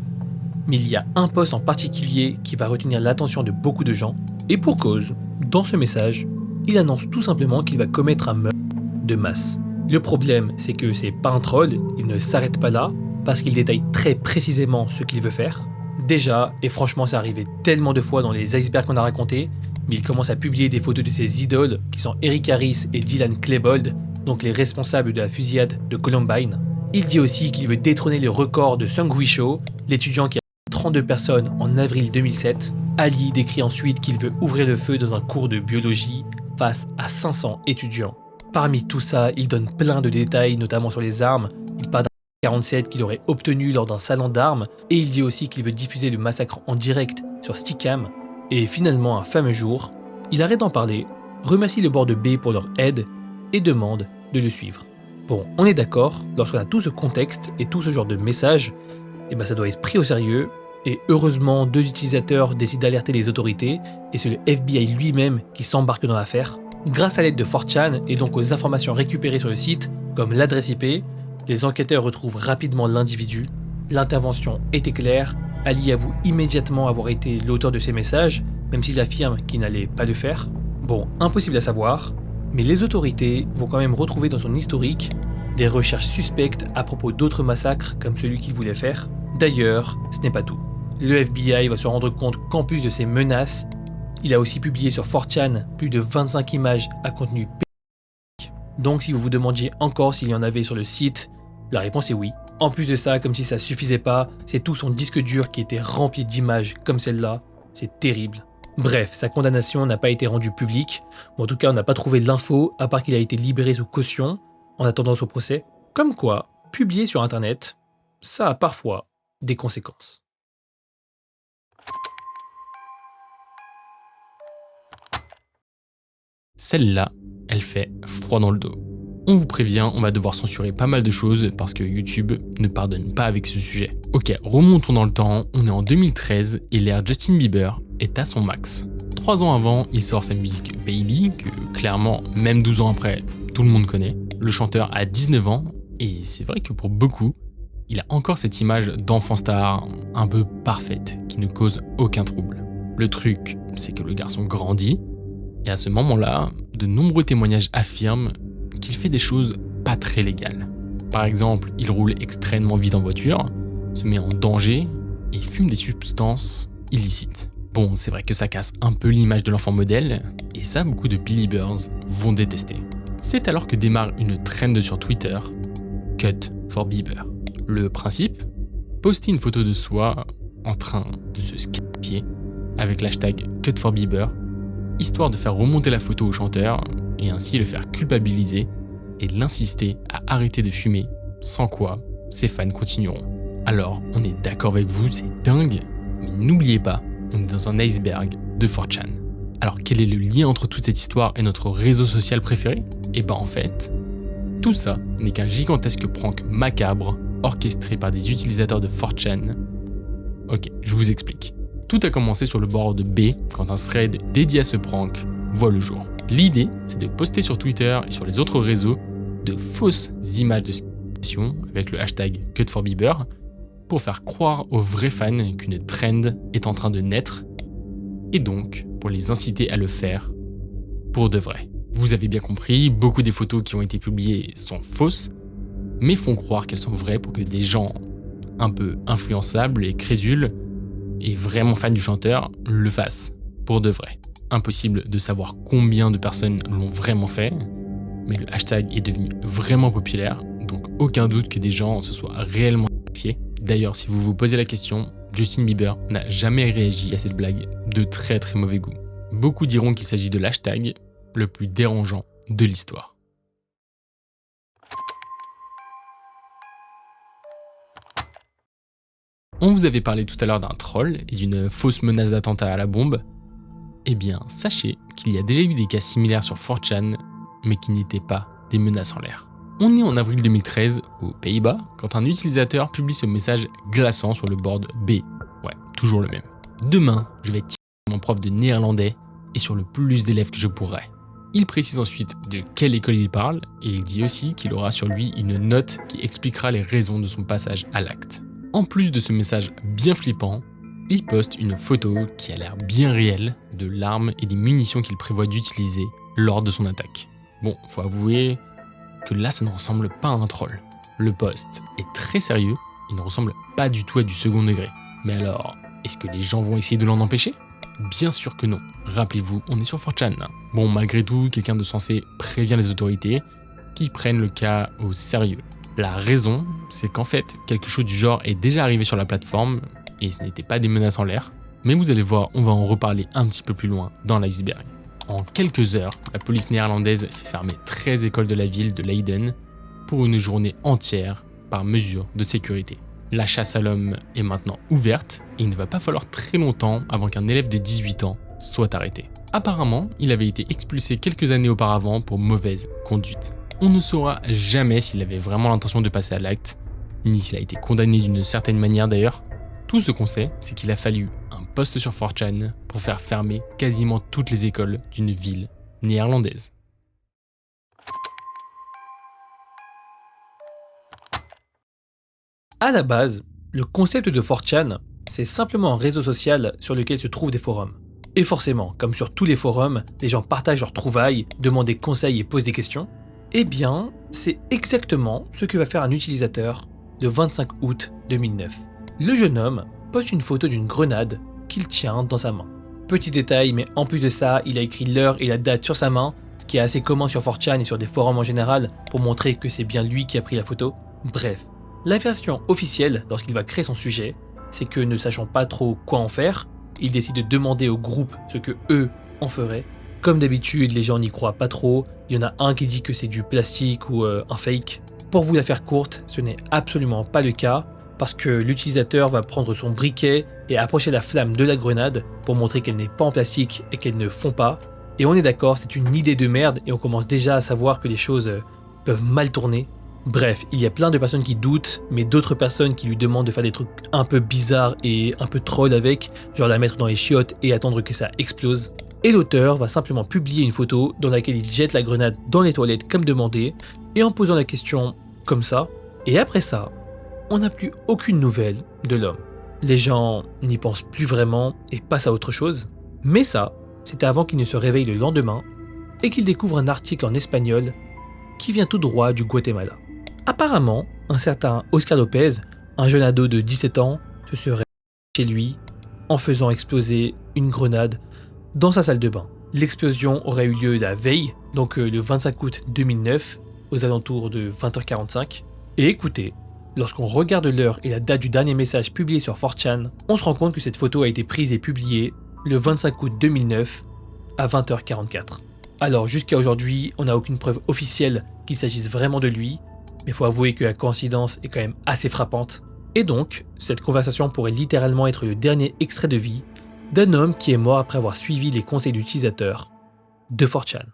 mais il y a un post en particulier qui va retenir l'attention de beaucoup de gens, et pour cause, dans ce message, il annonce tout simplement qu'il va commettre un meurtre de masse. Le problème, c'est que c'est pas un troll, il ne s'arrête pas là, parce qu'il détaille très précisément ce qu'il veut faire. Déjà, et franchement c'est arrivé tellement de fois dans les icebergs qu'on a racontés, mais il commence à publier des photos de ses idoles, qui sont Eric Harris et Dylan Klebold, donc les responsables de la fusillade de Columbine. Il dit aussi qu'il veut détrôner le record de Seung-Hui Cho, l'étudiant qui a 32 personnes en avril 2007. Ali décrit ensuite qu'il veut ouvrir le feu dans un cours de biologie face à 500 étudiants. Parmi tout ça, il donne plein de détails, notamment sur les armes. Il parle d'un 47 qu'il aurait obtenu lors d'un salon d'armes, et il dit aussi qu'il veut diffuser le massacre en direct sur Stickam. Et finalement, un fameux jour, il arrête d'en parler, remercie le bord de B pour leur aide et demande de le suivre. Bon, on est d'accord, lorsqu'on a tout ce contexte et tout ce genre de messages, ça doit être pris au sérieux, et heureusement, 2 utilisateurs décident d'alerter les autorités, et c'est le FBI lui-même qui s'embarque dans l'affaire. Grâce à l'aide de 4chan et donc aux informations récupérées sur le site, comme l'adresse IP, les enquêteurs retrouvent rapidement l'individu. L'intervention était claire, Ali avoue immédiatement avoir été l'auteur de ces messages, même s'il affirme qu'il n'allait pas le faire. Bon, impossible à savoir, mais les autorités vont quand même retrouver dans son historique des recherches suspectes à propos d'autres massacres comme celui qu'il voulait faire. D'ailleurs, ce n'est pas tout. Le FBI va se rendre compte qu'en plus de ces menaces, il a aussi publié sur 4chan plus de 25 images à contenu pédophile. Donc si vous vous demandiez encore s'il y en avait sur le site, la réponse est oui. En plus de ça, comme si ça suffisait pas, c'est tout son disque dur qui était rempli d'images comme celle-là. C'est terrible. Bref, sa condamnation n'a pas été rendue publique, ou en tout cas on n'a pas trouvé l'info à part qu'il a été libéré sous caution en attendant son procès. Comme quoi, publier sur internet, ça a parfois des conséquences. Celle-là, elle fait froid dans le dos. On vous prévient, on va devoir censurer pas mal de choses parce que YouTube ne pardonne pas avec ce sujet. Ok, remontons dans le temps, on est en 2013 et l'ère Justin Bieber est à son max. 3 ans avant, il sort sa musique Baby, que clairement, même 12 ans après, tout le monde connaît. Le chanteur a 19 ans et c'est vrai que pour beaucoup, il a encore cette image d'enfant star un peu parfaite qui ne cause aucun trouble. Le truc, c'est que le garçon grandit et à ce moment-là, de nombreux témoignages affirment qu'il fait des choses pas très légales. Par exemple, il roule extrêmement vite en voiture, se met en danger et fume des substances illicites. Bon, c'est vrai que ça casse un peu l'image de l'enfant modèle, et ça, beaucoup de Beliebers vont détester. C'est alors que démarre une trend sur Twitter, Cut for Bieber. Le principe, poster une photo de soi en train de se scarifier avec l'hashtag Cut for Bieber, histoire de faire remonter la photo au chanteur et ainsi le faire culpabiliser et l'insister à arrêter de fumer, sans quoi ses fans continueront. Alors, on est d'accord avec vous, c'est dingue, mais n'oubliez pas, on est dans un iceberg de 4chan. Alors quel est le lien entre toute cette histoire et notre réseau social préféré ? En fait, tout ça n'est qu'un gigantesque prank macabre orchestré par des utilisateurs de 4chan. Ok, je vous explique. Tout a commencé sur le board de B quand un thread dédié à ce prank voit le jour. L'idée, c'est de poster sur Twitter et sur les autres réseaux de fausses images de scarification avec le hashtag #CutForBieber pour faire croire aux vrais fans qu'une trend est en train de naître et donc pour les inciter à le faire pour de vrai. Vous avez bien compris, beaucoup des photos qui ont été publiées sont fausses, mais font croire qu'elles sont vraies pour que des gens un peu influençables et crédules et vraiment fans du chanteur le fassent pour de vrai. Impossible de savoir combien de personnes l'ont vraiment fait, mais le hashtag est devenu vraiment populaire, donc aucun doute que des gens se soient réellement scarifiés. D'ailleurs, si vous vous posez la question, Justin Bieber n'a jamais réagi à cette blague de très très mauvais goût. Beaucoup diront qu'il s'agit de l'hashtag le plus dérangeant de l'histoire. On vous avait parlé tout à l'heure d'un troll et d'une fausse menace d'attentat à la bombe. Eh bien, sachez qu'il y a déjà eu des cas similaires sur 4chan, mais qui n'étaient pas des menaces en l'air. On est en avril 2013, aux Pays-Bas, quand un utilisateur publie ce message glaçant sur le board B. Ouais, toujours le même. Demain, je vais tirer mon prof de néerlandais et sur le plus d'élèves que je pourrai. Il précise ensuite de quelle école il parle, et il dit aussi qu'il aura sur lui une note qui expliquera les raisons de son passage à l'acte. En plus de ce message bien flippant, il poste une photo qui a l'air bien réelle de l'arme et des munitions qu'il prévoit d'utiliser lors de son attaque. Bon, faut avouer que là ça ne ressemble pas à un troll. Le post est très sérieux il ne ressemble pas du tout à du second degré. Mais alors, est-ce que les gens vont essayer de l'en empêcher? Bien sûr que non. Rappelez-vous, on est sur 4chan. Bon, malgré tout, quelqu'un de censé prévient les autorités qui prennent le cas au sérieux. La raison, c'est qu'en fait, quelque chose du genre est déjà arrivé sur la plateforme, et ce n'était pas des menaces en l'air. Mais vous allez voir, on va en reparler un petit peu plus loin dans l'iceberg. En quelques heures, la police néerlandaise fait fermer 13 écoles de la ville de Leiden pour une journée entière par mesure de sécurité. La chasse à l'homme est maintenant ouverte et il ne va pas falloir très longtemps avant qu'un élève de 18 ans soit arrêté. Apparemment, il avait été expulsé quelques années auparavant pour mauvaise conduite. On ne saura jamais s'il avait vraiment l'intention de passer à l'acte, ni s'il a été condamné d'une certaine manière d'ailleurs. Tout ce qu'on sait, c'est qu'il a fallu un post sur 4chan pour faire fermer quasiment toutes les écoles d'une ville néerlandaise. À la base, le concept de 4chan, c'est simplement un réseau social sur lequel se trouvent des forums. Et forcément, comme sur tous les forums, les gens partagent leurs trouvailles, demandent des conseils et posent des questions. Eh bien, c'est exactement ce que va faire un utilisateur le 25 août 2009. Le jeune homme poste une photo d'une grenade qu'il tient dans sa main. Petit détail, mais en plus de ça, il a écrit l'heure et la date sur sa main, ce qui est assez commun sur 4chan et sur des forums en général pour montrer que c'est bien lui qui a pris la photo. Bref, la version officielle, lorsqu'il va créer son sujet, c'est que ne sachant pas trop quoi en faire, il décide de demander au groupe ce que eux en feraient. Comme d'habitude, les gens n'y croient pas trop, il y en a un qui dit que c'est du plastique ou un fake. Pour vous la faire courte, ce n'est absolument pas le cas, parce que l'utilisateur va prendre son briquet et approcher la flamme de la grenade pour montrer qu'elle n'est pas en plastique et qu'elle ne fond pas. Et on est d'accord, c'est une idée de merde et on commence déjà à savoir que les choses peuvent mal tourner. Bref, il y a plein de personnes qui doutent, mais d'autres personnes qui lui demandent de faire des trucs un peu bizarres et un peu troll avec, genre la mettre dans les chiottes et attendre que ça explose. Et l'auteur va simplement publier une photo dans laquelle il jette la grenade dans les toilettes comme demandé, et en posant la question comme ça. Et après ça, on n'a plus aucune nouvelle de l'homme. Les gens n'y pensent plus vraiment et passent à autre chose. Mais ça, c'était avant qu'il ne se réveille le lendemain et qu'il découvre un article en espagnol qui vient tout droit du Guatemala. Apparemment, un certain Oscar Lopez, un jeune ado de 17 ans, se serait chez lui en faisant exploser une grenade dans sa salle de bain. L'explosion aurait eu lieu la veille, donc le 25 août 2009, aux alentours de 20h45. Et écoutez, lorsqu'on regarde l'heure et la date du dernier message publié sur 4chan, on se rend compte que cette photo a été prise et publiée le 25 août 2009 à 20h44. Alors jusqu'à aujourd'hui, on n'a aucune preuve officielle qu'il s'agisse vraiment de lui, mais il faut avouer que la coïncidence est quand même assez frappante. Et donc, cette conversation pourrait littéralement être le dernier extrait de vie d'un homme qui est mort après avoir suivi les conseils d'utilisateurs de 4chan.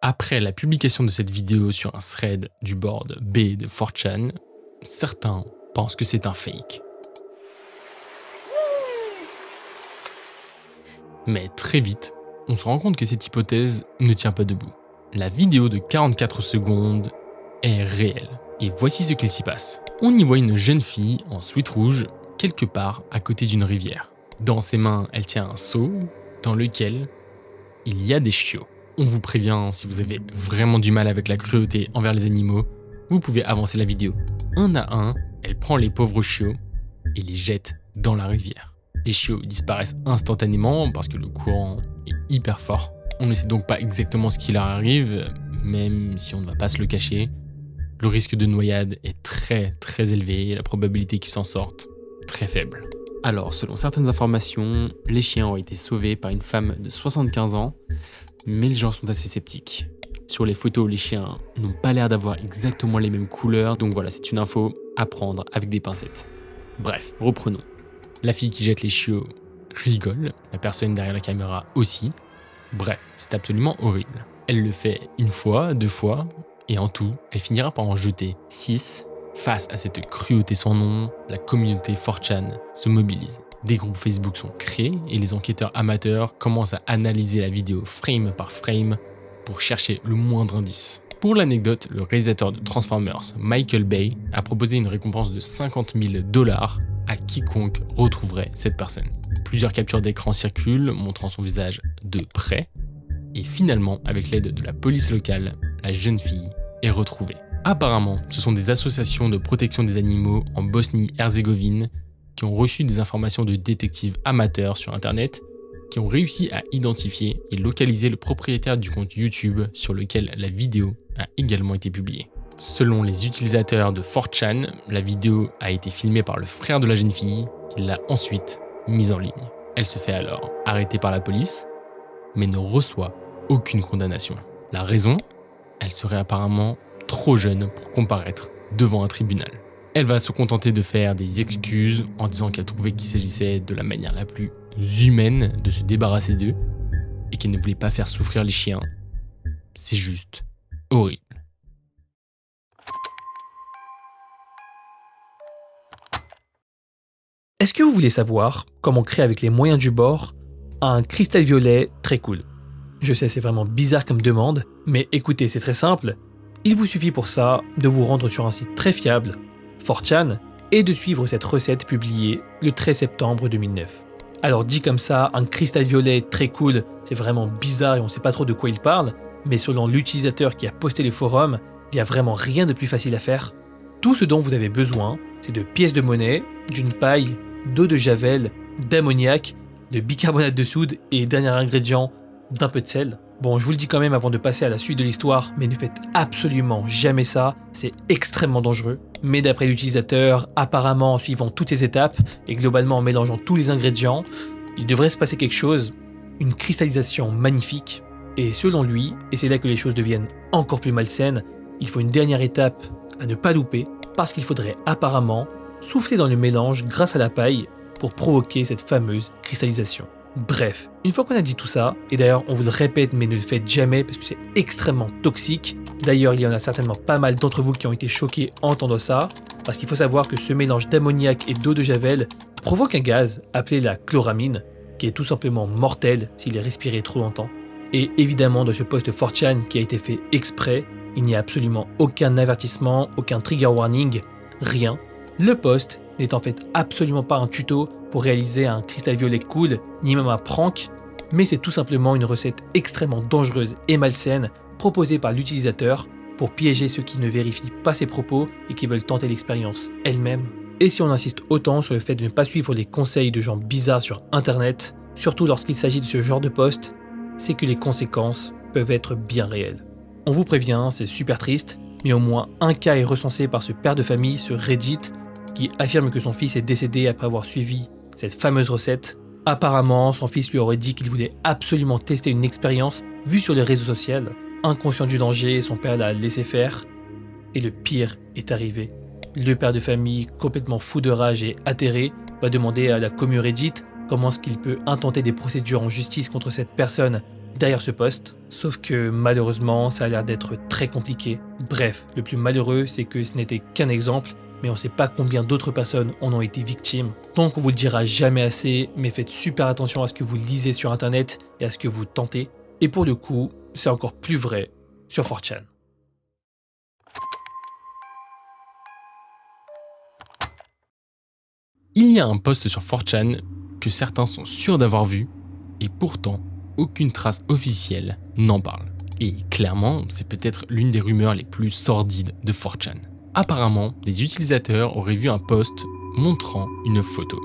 Après la publication de cette vidéo sur un thread du board B de 4chan, certains pensent que c'est un fake. Mais très vite, on se rend compte que cette hypothèse ne tient pas debout. La vidéo de 44 secondes est réelle. Et voici ce qu'il s'y passe. On y voit une jeune fille en sweat rouge, quelque part à côté d'une rivière. Dans ses mains, elle tient un seau dans lequel il y a des chiots. On vous prévient, si vous avez vraiment du mal avec la cruauté envers les animaux, vous pouvez avancer la vidéo. Un à un, elle prend les pauvres chiots et les jette dans la rivière. Les chiots disparaissent instantanément parce que le courant est hyper fort. On ne sait donc pas exactement ce qui leur arrive, même si on ne va pas se le cacher. Le risque de noyade est très élevé et la probabilité qu'ils s'en sortent très faible. Alors, selon certaines informations, les chiens ont été sauvés par une femme de 75 ans, mais les gens sont assez sceptiques. Sur les photos, les chiens n'ont pas l'air d'avoir exactement les mêmes couleurs, donc voilà, c'est une info à prendre avec des pincettes. Bref, reprenons. La fille qui jette les chiots rigole, la personne derrière la caméra aussi. Bref, c'est absolument horrible. Elle le fait une fois, 2 fois, et en tout, elle finira par en jeter 6. Face à cette cruauté sans nom, la communauté 4chan se mobilise. Des groupes Facebook sont créés et les enquêteurs amateurs commencent à analyser la vidéo frame par frame pour chercher le moindre indice. Pour l'anecdote, le réalisateur de Transformers, Michael Bay, a proposé une récompense de $50 000 à quiconque retrouverait cette personne. Plusieurs captures d'écran circulent montrant son visage de près, Et finalement, avec l'aide de la police locale, la jeune fille est retrouvée. Apparemment, ce sont des associations de protection des animaux en Bosnie-Herzégovine qui ont reçu des informations de détectives amateurs sur internet qui ont réussi à identifier et localiser le propriétaire du compte YouTube sur lequel la vidéo a également été publiée. Selon les utilisateurs de 4chan, la vidéo a été filmée par le frère de la jeune fille qui l'a ensuite mise en ligne. Elle se fait alors arrêter par la police, mais ne reçoit aucune condamnation. La raison ? Elle serait apparemment trop jeune pour comparaître devant un tribunal. Elle va se contenter de faire des excuses en disant qu'elle trouvait qu'il s'agissait de la manière la plus humaine de se débarrasser d'eux et qu'elle ne voulait pas faire souffrir les chiens. C'est juste horrible. Est-ce que vous voulez savoir comment créer avec les moyens du bord un cristal violet très cool ? Je sais, c'est vraiment bizarre comme demande, mais écoutez, c'est très simple. Il vous suffit pour ça de vous rendre sur un site très fiable, 4chan, et de suivre cette recette publiée le 13 septembre 2009. Alors dit comme ça, un cristal violet très cool, c'est vraiment bizarre et on ne sait pas trop de quoi il parle, mais selon l'utilisateur qui a posté les forums, il n'y a vraiment rien de plus facile à faire. Tout ce dont vous avez besoin, c'est de pièces de monnaie, d'une paille, d'eau de javel, d'ammoniac, de bicarbonate de soude et dernier ingrédient, d'un peu de sel. Bon, je vous le dis quand même avant de passer à la suite de l'histoire, mais ne faites absolument jamais ça, c'est extrêmement dangereux. Mais d'après l'utilisateur, apparemment en suivant toutes ces étapes et globalement en mélangeant tous les ingrédients, il devrait se passer quelque chose, une cristallisation magnifique. Et selon lui, et c'est là que les choses deviennent encore plus malsaines, il faut une dernière étape à ne pas louper, parce qu'il faudrait apparemment souffler dans le mélange grâce à la paille pour provoquer cette fameuse cristallisation. Bref, une fois qu'on a dit tout ça, et d'ailleurs on vous le répète mais ne le faites jamais parce que c'est extrêmement toxique, d'ailleurs il y en a certainement pas mal d'entre vous qui ont été choqués en entendant ça, parce qu'il faut savoir que ce mélange d'ammoniac et d'eau de javel provoque un gaz appelé la chloramine, qui est tout simplement mortel s'il est respiré trop longtemps. Et évidemment dans ce post 4chan qui a été fait exprès, il n'y a absolument aucun avertissement, aucun trigger warning, rien. Le post n'est en fait absolument pas un tuto pour réaliser un cristal violet cool, ni même un prank, mais c'est tout simplement une recette extrêmement dangereuse et malsaine proposée par l'utilisateur pour piéger ceux qui ne vérifient pas ses propos et qui veulent tenter l'expérience elle-même. Et si on insiste autant sur le fait de ne pas suivre les conseils de gens bizarres sur internet, surtout lorsqu'il s'agit de ce genre de post, c'est que les conséquences peuvent être bien réelles. On vous prévient, c'est super triste, mais au moins un cas est recensé par ce père de famille sur Reddit qui affirme que son fils est décédé après avoir suivi cette fameuse recette. Apparemment, son fils lui aurait dit qu'il voulait absolument tester une expérience vue sur les réseaux sociaux. Inconscient du danger, son père l'a laissé faire. Et le pire est arrivé. Le père de famille, complètement fou de rage et atterré, va demander à la commu Reddit comment est-ce qu'il peut intenter des procédures en justice contre cette personne derrière ce post. Sauf que malheureusement, ça a l'air d'être très compliqué. Bref, le plus malheureux, c'est que ce n'était qu'un exemple, mais on ne sait pas combien d'autres personnes en ont été victimes. Donc on vous le dira jamais assez, mais faites super attention à ce que vous lisez sur internet et à ce que vous tentez. Et pour le coup, c'est encore plus vrai sur 4chan. Il y a un post sur 4chan que certains sont sûrs d'avoir vu, et pourtant, aucune trace officielle n'en parle. Et clairement, c'est peut-être l'une des rumeurs les plus sordides de 4chan. Apparemment, des utilisateurs auraient vu un post montrant une photo,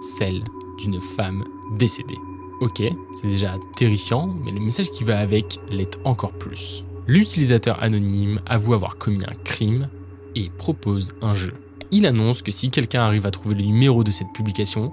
celle d'une femme décédée. Ok, c'est déjà terrifiant, mais le message qui va avec l'est encore plus. L'utilisateur anonyme avoue avoir commis un crime et propose un jeu. Il annonce que si quelqu'un arrive à trouver le numéro de cette publication,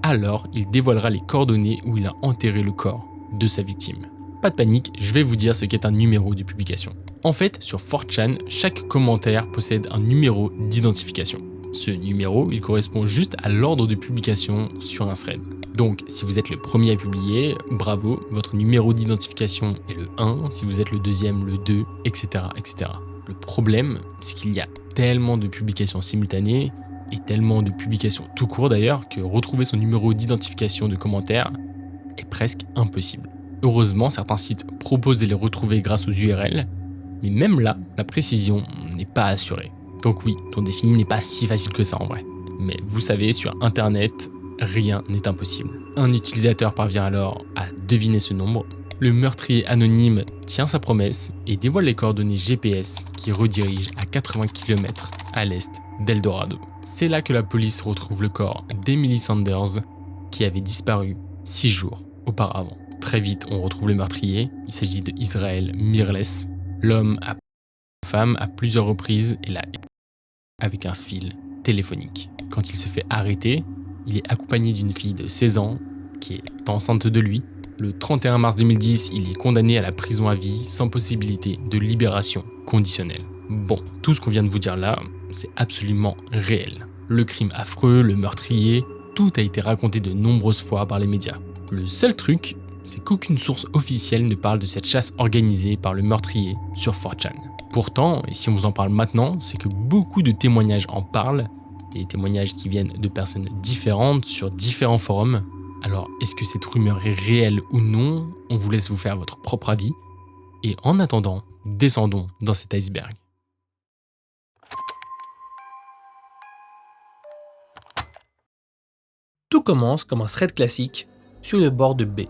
alors il dévoilera les coordonnées où il a enterré le corps de sa victime. Pas de panique, je vais vous dire ce qu'est un numéro de publication. En fait, sur 4chan, chaque commentaire possède un numéro d'identification. Ce numéro, il correspond juste à l'ordre de publication sur un thread. Donc, si vous êtes le premier à publier, bravo, votre numéro d'identification est le 1, si vous êtes le deuxième, le 2, etc. etc. Le problème, c'est qu'il y a tellement de publications simultanées, et tellement de publications tout court d'ailleurs, que retrouver son numéro d'identification de commentaire est presque impossible. Heureusement, certains sites proposent de les retrouver grâce aux URL, mais même là, la précision n'est pas assurée. Donc oui, ton défini n'est pas si facile que ça en vrai. Mais vous savez, sur internet, rien n'est impossible. Un utilisateur parvient alors à deviner ce nombre, Le meurtrier anonyme tient sa promesse et dévoile les coordonnées GPS qui redirigent à 80 km à l'est d'Eldorado. C'est là que la police retrouve le corps d'Emily Sanders qui avait disparu 6 jours auparavant. Très vite, on retrouve le meurtrier. Il s'agit d'Israel Mirles. L'homme a femme à plusieurs reprises et l'a avec un fil téléphonique. Quand il se fait arrêter, il est accompagné d'une fille de 16 ans qui est enceinte de lui. Le 31 mars 2010, il est condamné à la prison à vie sans possibilité de libération conditionnelle. Bon, tout ce qu'on vient de vous dire là, c'est absolument réel. Le crime affreux, le meurtrier, tout a été raconté de nombreuses fois par les médias. Le seul truc, c'est qu'aucune source officielle ne parle de cette chasse organisée par le meurtrier sur 4chan. Pourtant, et si on vous en parle maintenant, c'est que beaucoup de témoignages en parlent, des témoignages qui viennent de personnes différentes sur différents forums. Alors, est-ce que cette rumeur est réelle ou non? On vous laisse vous faire votre propre avis. Et en attendant, descendons dans cet iceberg. Tout commence comme un thread classique sur le board de B.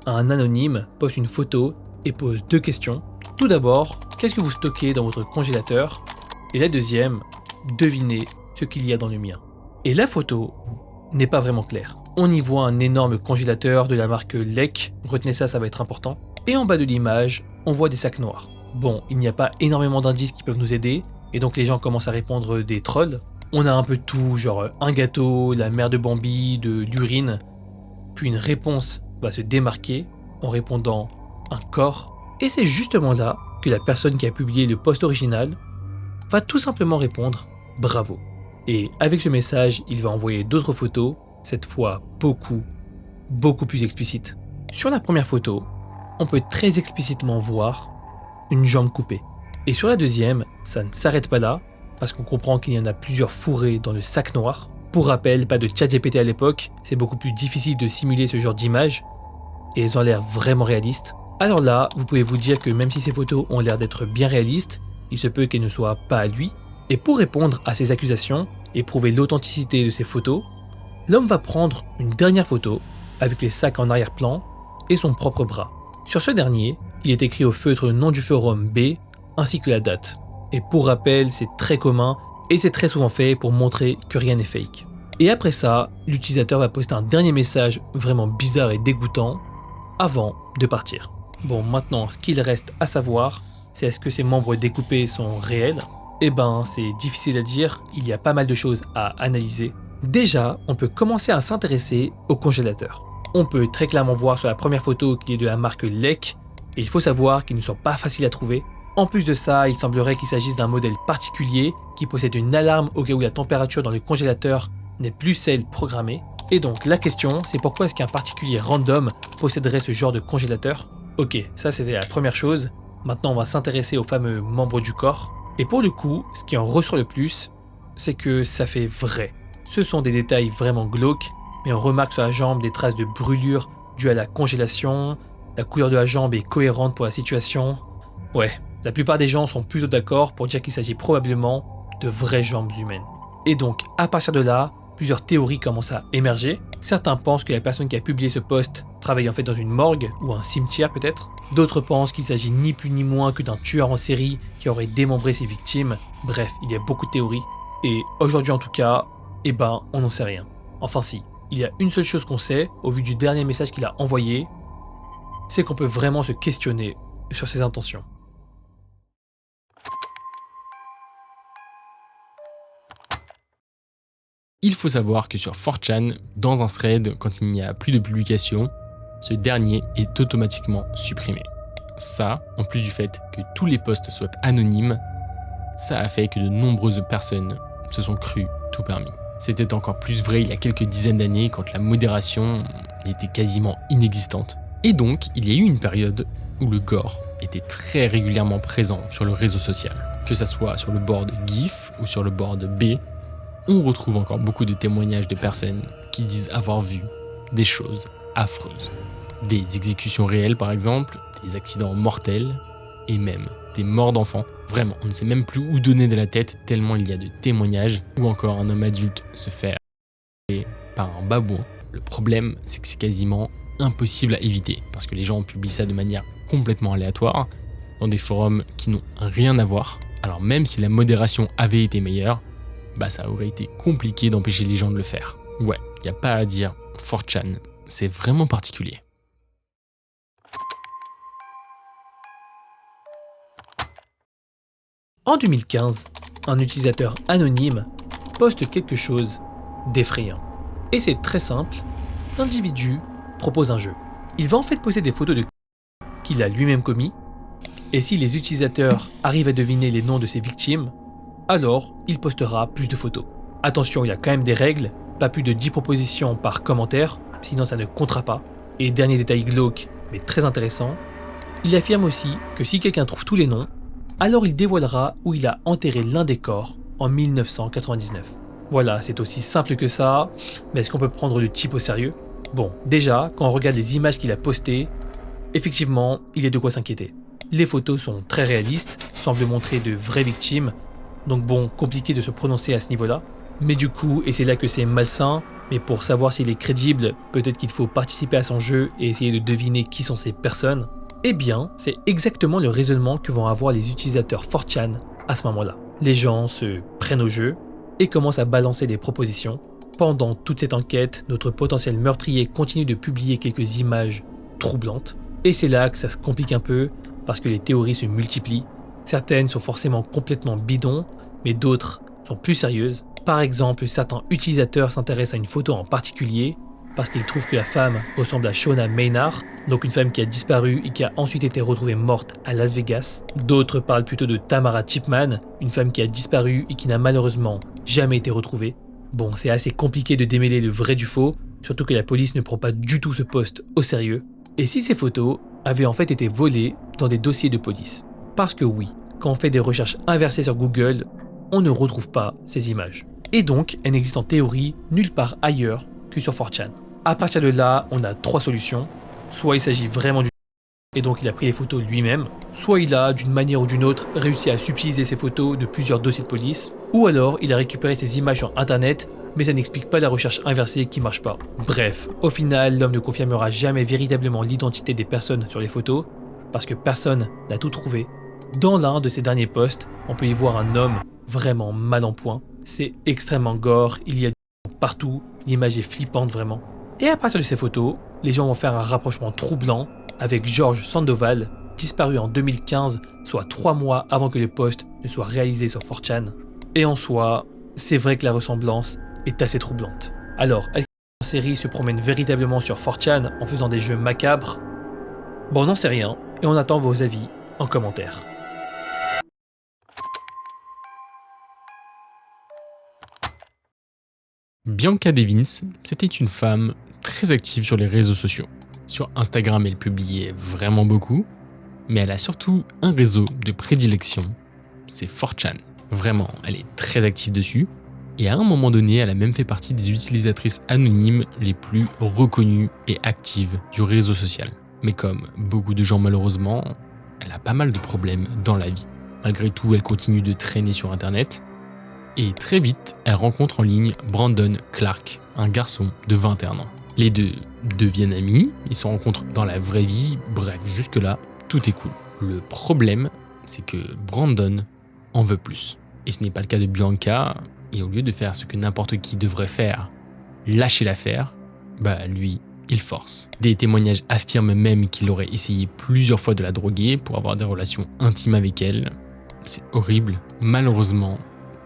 Un anonyme poste une photo et pose 2 questions. Tout d'abord, qu'est-ce que vous stockez dans votre congélateur? Et la deuxième, devinez ce qu'il y a dans le mien. Et la photo n'est pas vraiment claire. On y voit un énorme congélateur de la marque Lek, retenez ça, ça va être important. Et en bas de l'image, on voit des sacs noirs. Bon, il n'y a pas énormément d'indices qui peuvent nous aider, et donc les gens commencent à répondre des trolls. On a un peu tout, genre un gâteau, la mère de Bambi, de l'urine. Puis une réponse va se démarquer en répondant un corps. Et c'est justement là que la personne qui a publié le post original va tout simplement répondre bravo. Et avec ce message, il va envoyer d'autres photos, cette fois beaucoup plus explicites. Sur la première photo, on peut très explicitement voir une jambe coupée. Et sur la deuxième, ça ne s'arrête pas là, parce qu'on comprend qu'il y en a plusieurs fourrés dans le sac noir. Pour rappel, pas de ChatGPT à l'époque, c'est beaucoup plus difficile de simuler ce genre d'images, et elles ont l'air vraiment réalistes. Alors là, vous pouvez vous dire que même si ces photos ont l'air d'être bien réalistes, il se peut qu'elles ne soient pas à lui. Et pour répondre à ces accusations et prouver l'authenticité de ces photos, l'homme va prendre une dernière photo avec les sacs en arrière-plan et son propre bras. Sur ce dernier, il est écrit au feutre le nom du forum B ainsi que la date. Et pour rappel, c'est très commun et c'est très souvent fait pour montrer que rien n'est fake. Et après ça, l'utilisateur va poster un dernier message vraiment bizarre et dégoûtant avant de partir. Bon, maintenant, ce qu'il reste à savoir, c'est est-ce que ces membres découpés sont réels? Eh ben, c'est difficile à dire, il y a pas mal de choses à analyser. Déjà, on peut commencer à s'intéresser au congélateur. On peut très clairement voir sur la première photo qu'il est de la marque Lek, et il faut savoir qu'ils ne sont pas faciles à trouver. En plus de ça, il semblerait qu'il s'agisse d'un modèle particulier qui possède une alarme au cas où la température dans le congélateur n'est plus celle programmée. Et donc la question, c'est pourquoi est-ce qu'un particulier random posséderait ce genre de congélateur? Ok, ça c'était la première chose. Maintenant on va s'intéresser aux fameux membres du corps. Et pour le coup, ce qui en ressort le plus, c'est que ça fait vrai. Ce sont des détails vraiment glauques, mais on remarque sur la jambe des traces de brûlure dues à la congélation. La couleur de la jambe est cohérente pour la situation. Ouais, la plupart des gens sont plutôt d'accord pour dire qu'il s'agit probablement de vraies jambes humaines. Et donc, à partir de là, plusieurs théories commencent à émerger. Certains pensent que la personne qui a publié ce post travaille en fait dans une morgue ou un cimetière peut-être. D'autres pensent qu'il s'agit ni plus ni moins que d'un tueur en série qui aurait démembré ses victimes. Bref, il y a beaucoup de théories. Et aujourd'hui en tout cas, on n'en sait rien. Enfin si, il y a une seule chose qu'on sait, au vu du dernier message qu'il a envoyé, c'est qu'on peut vraiment se questionner sur ses intentions. Il faut savoir que sur 4chan, dans un thread, quand il n'y a plus de publication, ce dernier est automatiquement supprimé. Ça, en plus du fait que tous les posts soient anonymes, ça a fait que de nombreuses personnes se sont crues tout permis. C'était encore plus vrai il y a quelques dizaines d'années quand la modération était quasiment inexistante. Et donc, il y a eu une période où le gore était très régulièrement présent sur le réseau social. Que ça soit sur le board GIF ou sur le board B, on retrouve encore beaucoup de témoignages de personnes qui disent avoir vu des choses affreuses. Des exécutions réelles par exemple, des accidents mortels et même des morts d'enfants. Vraiment, on ne sait même plus où donner de la tête tellement il y a de témoignages, ou encore un homme adulte se faire par un babouin. Le problème, c'est que c'est quasiment impossible à éviter parce que les gens publient ça de manière complètement aléatoire dans des forums qui n'ont rien à voir. Alors même si la modération avait été meilleure, ça aurait été compliqué d'empêcher les gens de le faire. Ouais, y a pas à dire, 4chan, c'est vraiment particulier. En 2015, un utilisateur anonyme poste quelque chose d'effrayant. Et c'est très simple, l'individu propose un jeu. Il va en fait poster des photos de qu'il a lui-même commis, et si les utilisateurs arrivent à deviner les noms de ses victimes, alors il postera plus de photos. Attention, il y a quand même des règles, pas plus de 10 propositions par commentaire, sinon ça ne comptera pas. Et dernier détail glauque, mais très intéressant, il affirme aussi que si quelqu'un trouve tous les noms, alors il dévoilera où il a enterré l'un des corps en 1999. Voilà, c'est aussi simple que ça, mais est-ce qu'on peut prendre le type au sérieux ? Bon, déjà, quand on regarde les images qu'il a postées, effectivement, il y a de quoi s'inquiéter. Les photos sont très réalistes, semblent montrer de vraies victimes, donc bon, compliqué de se prononcer à ce niveau-là. Mais du coup, et c'est là que c'est malsain, mais pour savoir s'il est crédible, peut-être qu'il faut participer à son jeu et essayer de deviner qui sont ces personnes. Eh bien, c'est exactement le raisonnement que vont avoir les utilisateurs 4chan à ce moment-là. Les gens se prennent au jeu et commencent à balancer des propositions. Pendant toute cette enquête, notre potentiel meurtrier continue de publier quelques images troublantes. Et c'est là que ça se complique un peu, parce que les théories se multiplient. Certaines sont forcément complètement bidons, mais d'autres sont plus sérieuses. Par exemple, certains utilisateurs s'intéressent à une photo en particulier, parce qu'ils trouvent que la femme ressemble à Shauna Maynard, donc une femme qui a disparu et qui a ensuite été retrouvée morte à Las Vegas. D'autres parlent plutôt de Tamara Chipman, une femme qui a disparu et qui n'a malheureusement jamais été retrouvée. Bon, c'est assez compliqué de démêler le vrai du faux, surtout que la police ne prend pas du tout ce poste au sérieux. Et si ces photos avaient en fait été volées dans des dossiers de police ? Parce que oui, quand on fait des recherches inversées sur Google, on ne retrouve pas ces images. Et donc, elles n'existent en théorie nulle part ailleurs que sur 4chan. À partir de là, on a 3 solutions. Soit il s'agit vraiment du et donc il a pris les photos lui-même, soit il a, d'une manière ou d'une autre, réussi à subtiliser ces photos de plusieurs dossiers de police, ou alors il a récupéré ces images sur internet, mais ça n'explique pas la recherche inversée qui marche pas. Bref, au final, l'homme ne confirmera jamais véritablement l'identité des personnes sur les photos, parce que personne n'a tout trouvé. Dans l'un de ces derniers posts, on peut y voir un homme vraiment mal en point. C'est extrêmement gore, il y a du sang partout, l'image est flippante vraiment. Et à partir de ces photos, les gens vont faire un rapprochement troublant avec George Sandoval, disparu en 2015, soit 3 mois avant que le post ne soit réalisé sur 4chan. Et en soi, c'est vrai que la ressemblance est assez troublante. Alors, est-ce que la série se promène véritablement sur 4chan en faisant des jeux macabres ? Bon, on n'en sait rien, et on attend vos avis en commentaire. Bianca Devins, c'était une femme très active sur les réseaux sociaux. Sur Instagram, elle publiait vraiment beaucoup, mais elle a surtout un réseau de prédilection, c'est 4chan. Vraiment, elle est très active dessus, et à un moment donné, elle a même fait partie des utilisatrices anonymes les plus reconnues et actives du réseau social. Mais comme beaucoup de gens malheureusement, elle a pas mal de problèmes dans la vie. Malgré tout, elle continue de traîner sur internet, et très vite, elle rencontre en ligne Brandon Clark, un garçon de 21 ans. Les deux deviennent amis, ils se rencontrent dans la vraie vie, bref, jusque-là, tout est cool. Le problème, c'est que Brandon en veut plus. Et ce n'est pas le cas de Bianca, et au lieu de faire ce que n'importe qui devrait faire, lâcher l'affaire, lui, il force. Des témoignages affirment même qu'il aurait essayé plusieurs fois de la droguer pour avoir des relations intimes avec elle. C'est horrible. Malheureusement,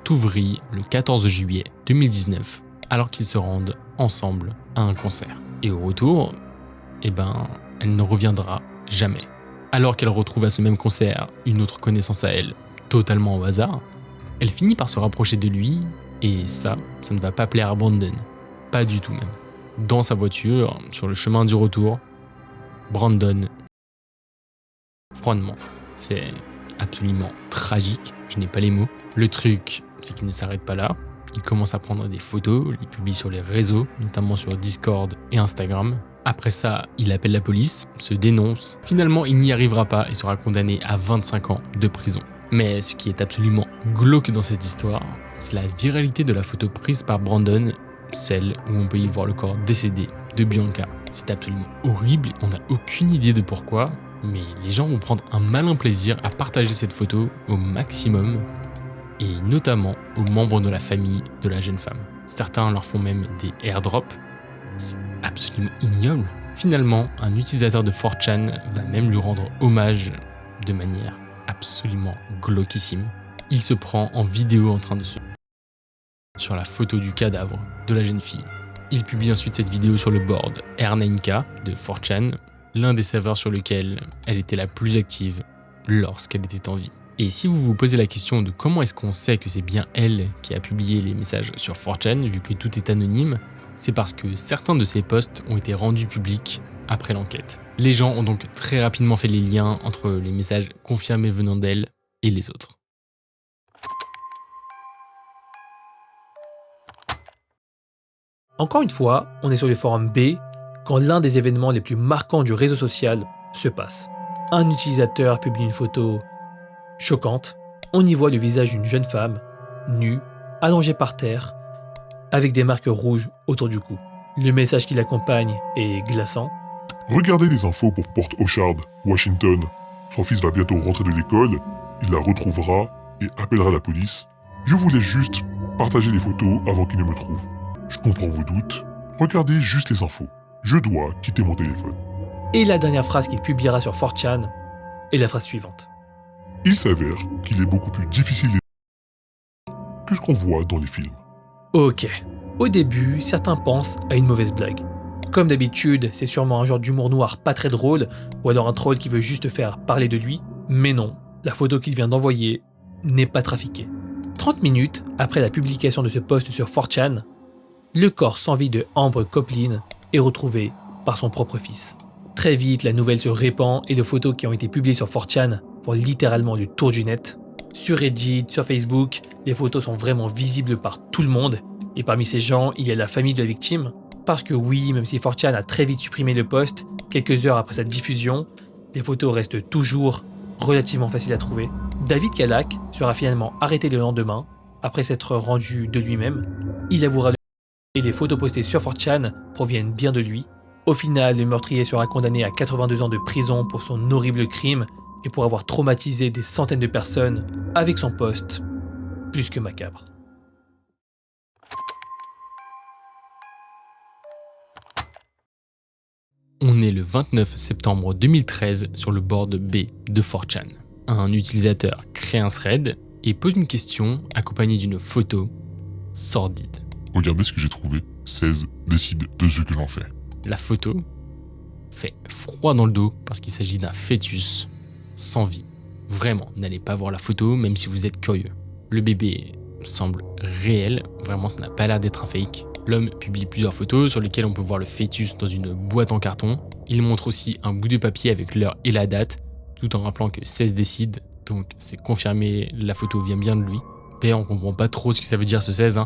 tout vrille le 14 juillet 2019, alors qu'ils se rendent ensemble à un concert. Et au retour, elle ne reviendra jamais. Alors qu'elle retrouve à ce même concert une autre connaissance à elle, totalement au hasard, elle finit par se rapprocher de lui, et ça ne va pas plaire à Brandon. Pas du tout même. Dans sa voiture, sur le chemin du retour, Brandon... Froidement, c'est absolument tragique, je n'ai pas les mots. Le truc, c'est qu'il ne s'arrête pas là. Il commence à prendre des photos, les publie sur les réseaux, notamment sur Discord et Instagram. Après ça, il appelle la police, se dénonce. Finalement, il n'y arrivera pas et sera condamné à 25 ans de prison. Mais ce qui est absolument glauque dans cette histoire, c'est la viralité de la photo prise par Brandon celle où on peut y voir le corps décédé de Bianca. C'est absolument horrible, on n'a aucune idée de pourquoi, mais les gens vont prendre un malin plaisir à partager cette photo au maximum, et notamment aux membres de la famille de la jeune femme. Certains leur font même des airdrops. C'est absolument ignoble. Finalement, un utilisateur de 4chan va même lui rendre hommage de manière absolument glauquissime. Il se prend en vidéo en train de se sur la photo du cadavre de la jeune fille. Il publie ensuite cette vidéo sur le board R9K de 4chan, l'un des serveurs sur lequel elle était la plus active lorsqu'elle était en vie. Et si vous vous posez la question de comment est-ce qu'on sait que c'est bien elle qui a publié les messages sur 4chan, vu que tout est anonyme, c'est parce que certains de ces posts ont été rendus publics après l'enquête. Les gens ont donc très rapidement fait les liens entre les messages confirmés venant d'elle et les autres. Encore une fois, on est sur le forum B quand l'un des événements les plus marquants du réseau social se passe. Un utilisateur publie une photo choquante. On y voit le visage d'une jeune femme, nue, allongée par terre, avec des marques rouges autour du cou. Le message qui l'accompagne est glaçant. Regardez les infos pour Port Orchard, Washington. Son fils va bientôt rentrer de l'école, il la retrouvera et appellera la police. Je voulais juste partager les photos avant qu'il ne me trouve. Je comprends vos doutes. Regardez juste les infos. Je dois quitter mon téléphone. Et la dernière phrase qu'il publiera sur 4chan est la phrase suivante. Il s'avère qu'il est beaucoup plus difficile que ce qu'on voit dans les films. Ok. Au début, certains pensent à une mauvaise blague. Comme d'habitude, c'est sûrement un genre d'humour noir pas très drôle, ou alors un troll qui veut juste faire parler de lui. Mais non, la photo qu'il vient d'envoyer n'est pas trafiquée. 30 minutes après la publication de ce post sur 4chan, le corps sans vie de Amber Copeland est retrouvé par son propre fils. Très vite, la nouvelle se répand et les photos qui ont été publiées sur 4chan font littéralement le tour du net. Sur Reddit, sur Facebook, les photos sont vraiment visibles par tout le monde. Et parmi ces gens, il y a la famille de la victime. Parce que oui, même si 4chan a très vite supprimé le post, quelques heures après sa diffusion, les photos restent toujours relativement faciles à trouver. David Kalak sera finalement arrêté le lendemain, après s'être rendu de lui-même. Il avouera et les photos postées sur 4chan proviennent bien de lui. Au final, le meurtrier sera condamné à 82 ans de prison pour son horrible crime et pour avoir traumatisé des centaines de personnes avec son post plus que macabre. On est le 29 septembre 2013 sur le board B de 4chan. Un utilisateur crée un thread et pose une question accompagnée d'une photo sordide. Regardez ce que j'ai trouvé. 16 décide de ce que j'en fais. La photo fait froid dans le dos parce qu'il s'agit d'un fœtus sans vie. Vraiment, n'allez pas voir la photo même si vous êtes curieux. Le bébé semble réel, vraiment ça n'a pas l'air d'être un fake. L'homme publie plusieurs photos sur lesquelles on peut voir le fœtus dans une boîte en carton. Il montre aussi un bout de papier avec l'heure et la date, tout en rappelant que 16 décide, donc c'est confirmé, la photo vient bien de lui. D'ailleurs, on comprend pas trop ce que ça veut dire ce 16,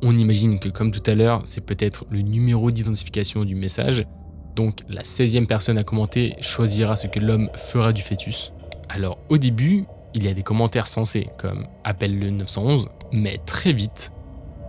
On imagine que comme tout à l'heure, c'est peut-être le numéro d'identification du message, donc la 16e personne à commenter choisira ce que l'homme fera du fœtus. Alors au début, il y a des commentaires sensés comme « appelle le 911 », mais très vite,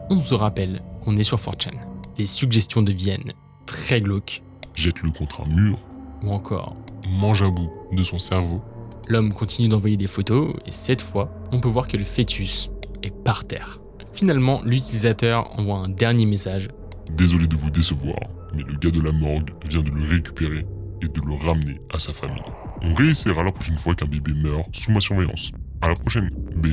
on se rappelle qu'on est sur 4chan. Les suggestions deviennent très glauques. Jette-le contre un mur. Ou encore, Mange un bout de son cerveau. l'homme continue d'envoyer des photos et cette fois, on peut voir que le fœtus est par terre. Finalement, l'utilisateur envoie un dernier message. Désolé de vous décevoir, mais le gars de la morgue vient de le récupérer et de le ramener à sa famille. On réessayera la prochaine fois qu'un bébé meurt sous ma surveillance. À la prochaine, B.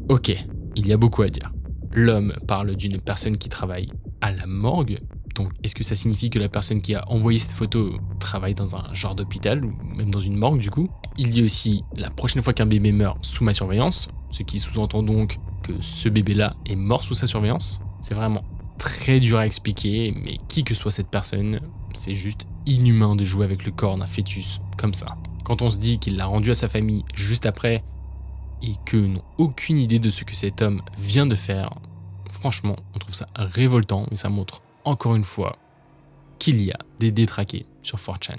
Ok, il y a beaucoup à dire. L'homme parle d'une personne qui travaille à la morgue. Donc, est-ce que ça signifie que la personne qui a envoyé cette photo travaille dans un genre d'hôpital ou même dans une morgue du coup? Il dit aussi la prochaine fois qu'un bébé meurt sous ma surveillance, ce qui sous-entend donc que ce bébé-là est mort sous sa surveillance. C'est vraiment très dur à expliquer, mais qui que soit cette personne, c'est juste inhumain de jouer avec le corps d'un fœtus comme ça. Quand on se dit qu'il l'a rendu à sa famille juste après et qu'eux n'ont aucune idée de ce que cet homme vient de faire, franchement, on trouve ça révoltant et ça montre encore une fois qu'il y a des détraqués sur 4chan.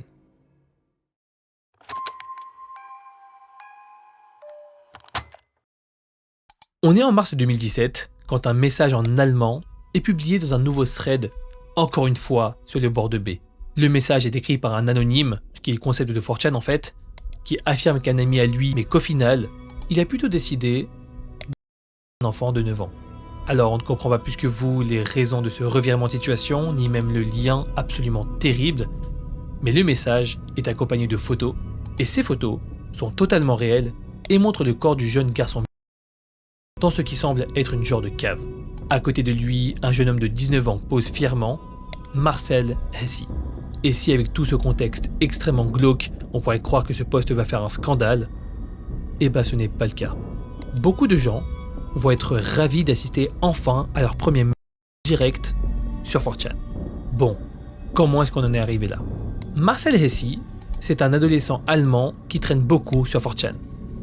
On est en mars 2017 quand un message en allemand est publié dans un nouveau thread, encore une fois sur le bord de B. Le message est écrit par un anonyme, ce qui est le concept de 4chan en fait, qui affirme qu'un ami à lui, mais qu'au final, il a plutôt décidé d'un enfant de 9 ans. Alors on ne comprend pas plus que vous les raisons de ce revirement de situation, ni même le lien absolument terrible, mais le message est accompagné de photos, et ces photos sont totalement réelles et montrent le corps du jeune garçon dans ce qui semble être une genre de cave. À côté de lui, un jeune homme de 19 ans pose fièrement, Marcel Hessy. Et si avec tout ce contexte extrêmement glauque, on pourrait croire que ce poste va faire un scandale, eh ben ce n'est pas le cas. Beaucoup de gens vont être ravis d'assister enfin à leur premier match direct sur 4chan. Bon, comment est-ce qu'on en est arrivé là? Marcel Hessy, c'est un adolescent allemand qui traîne beaucoup sur 4chan.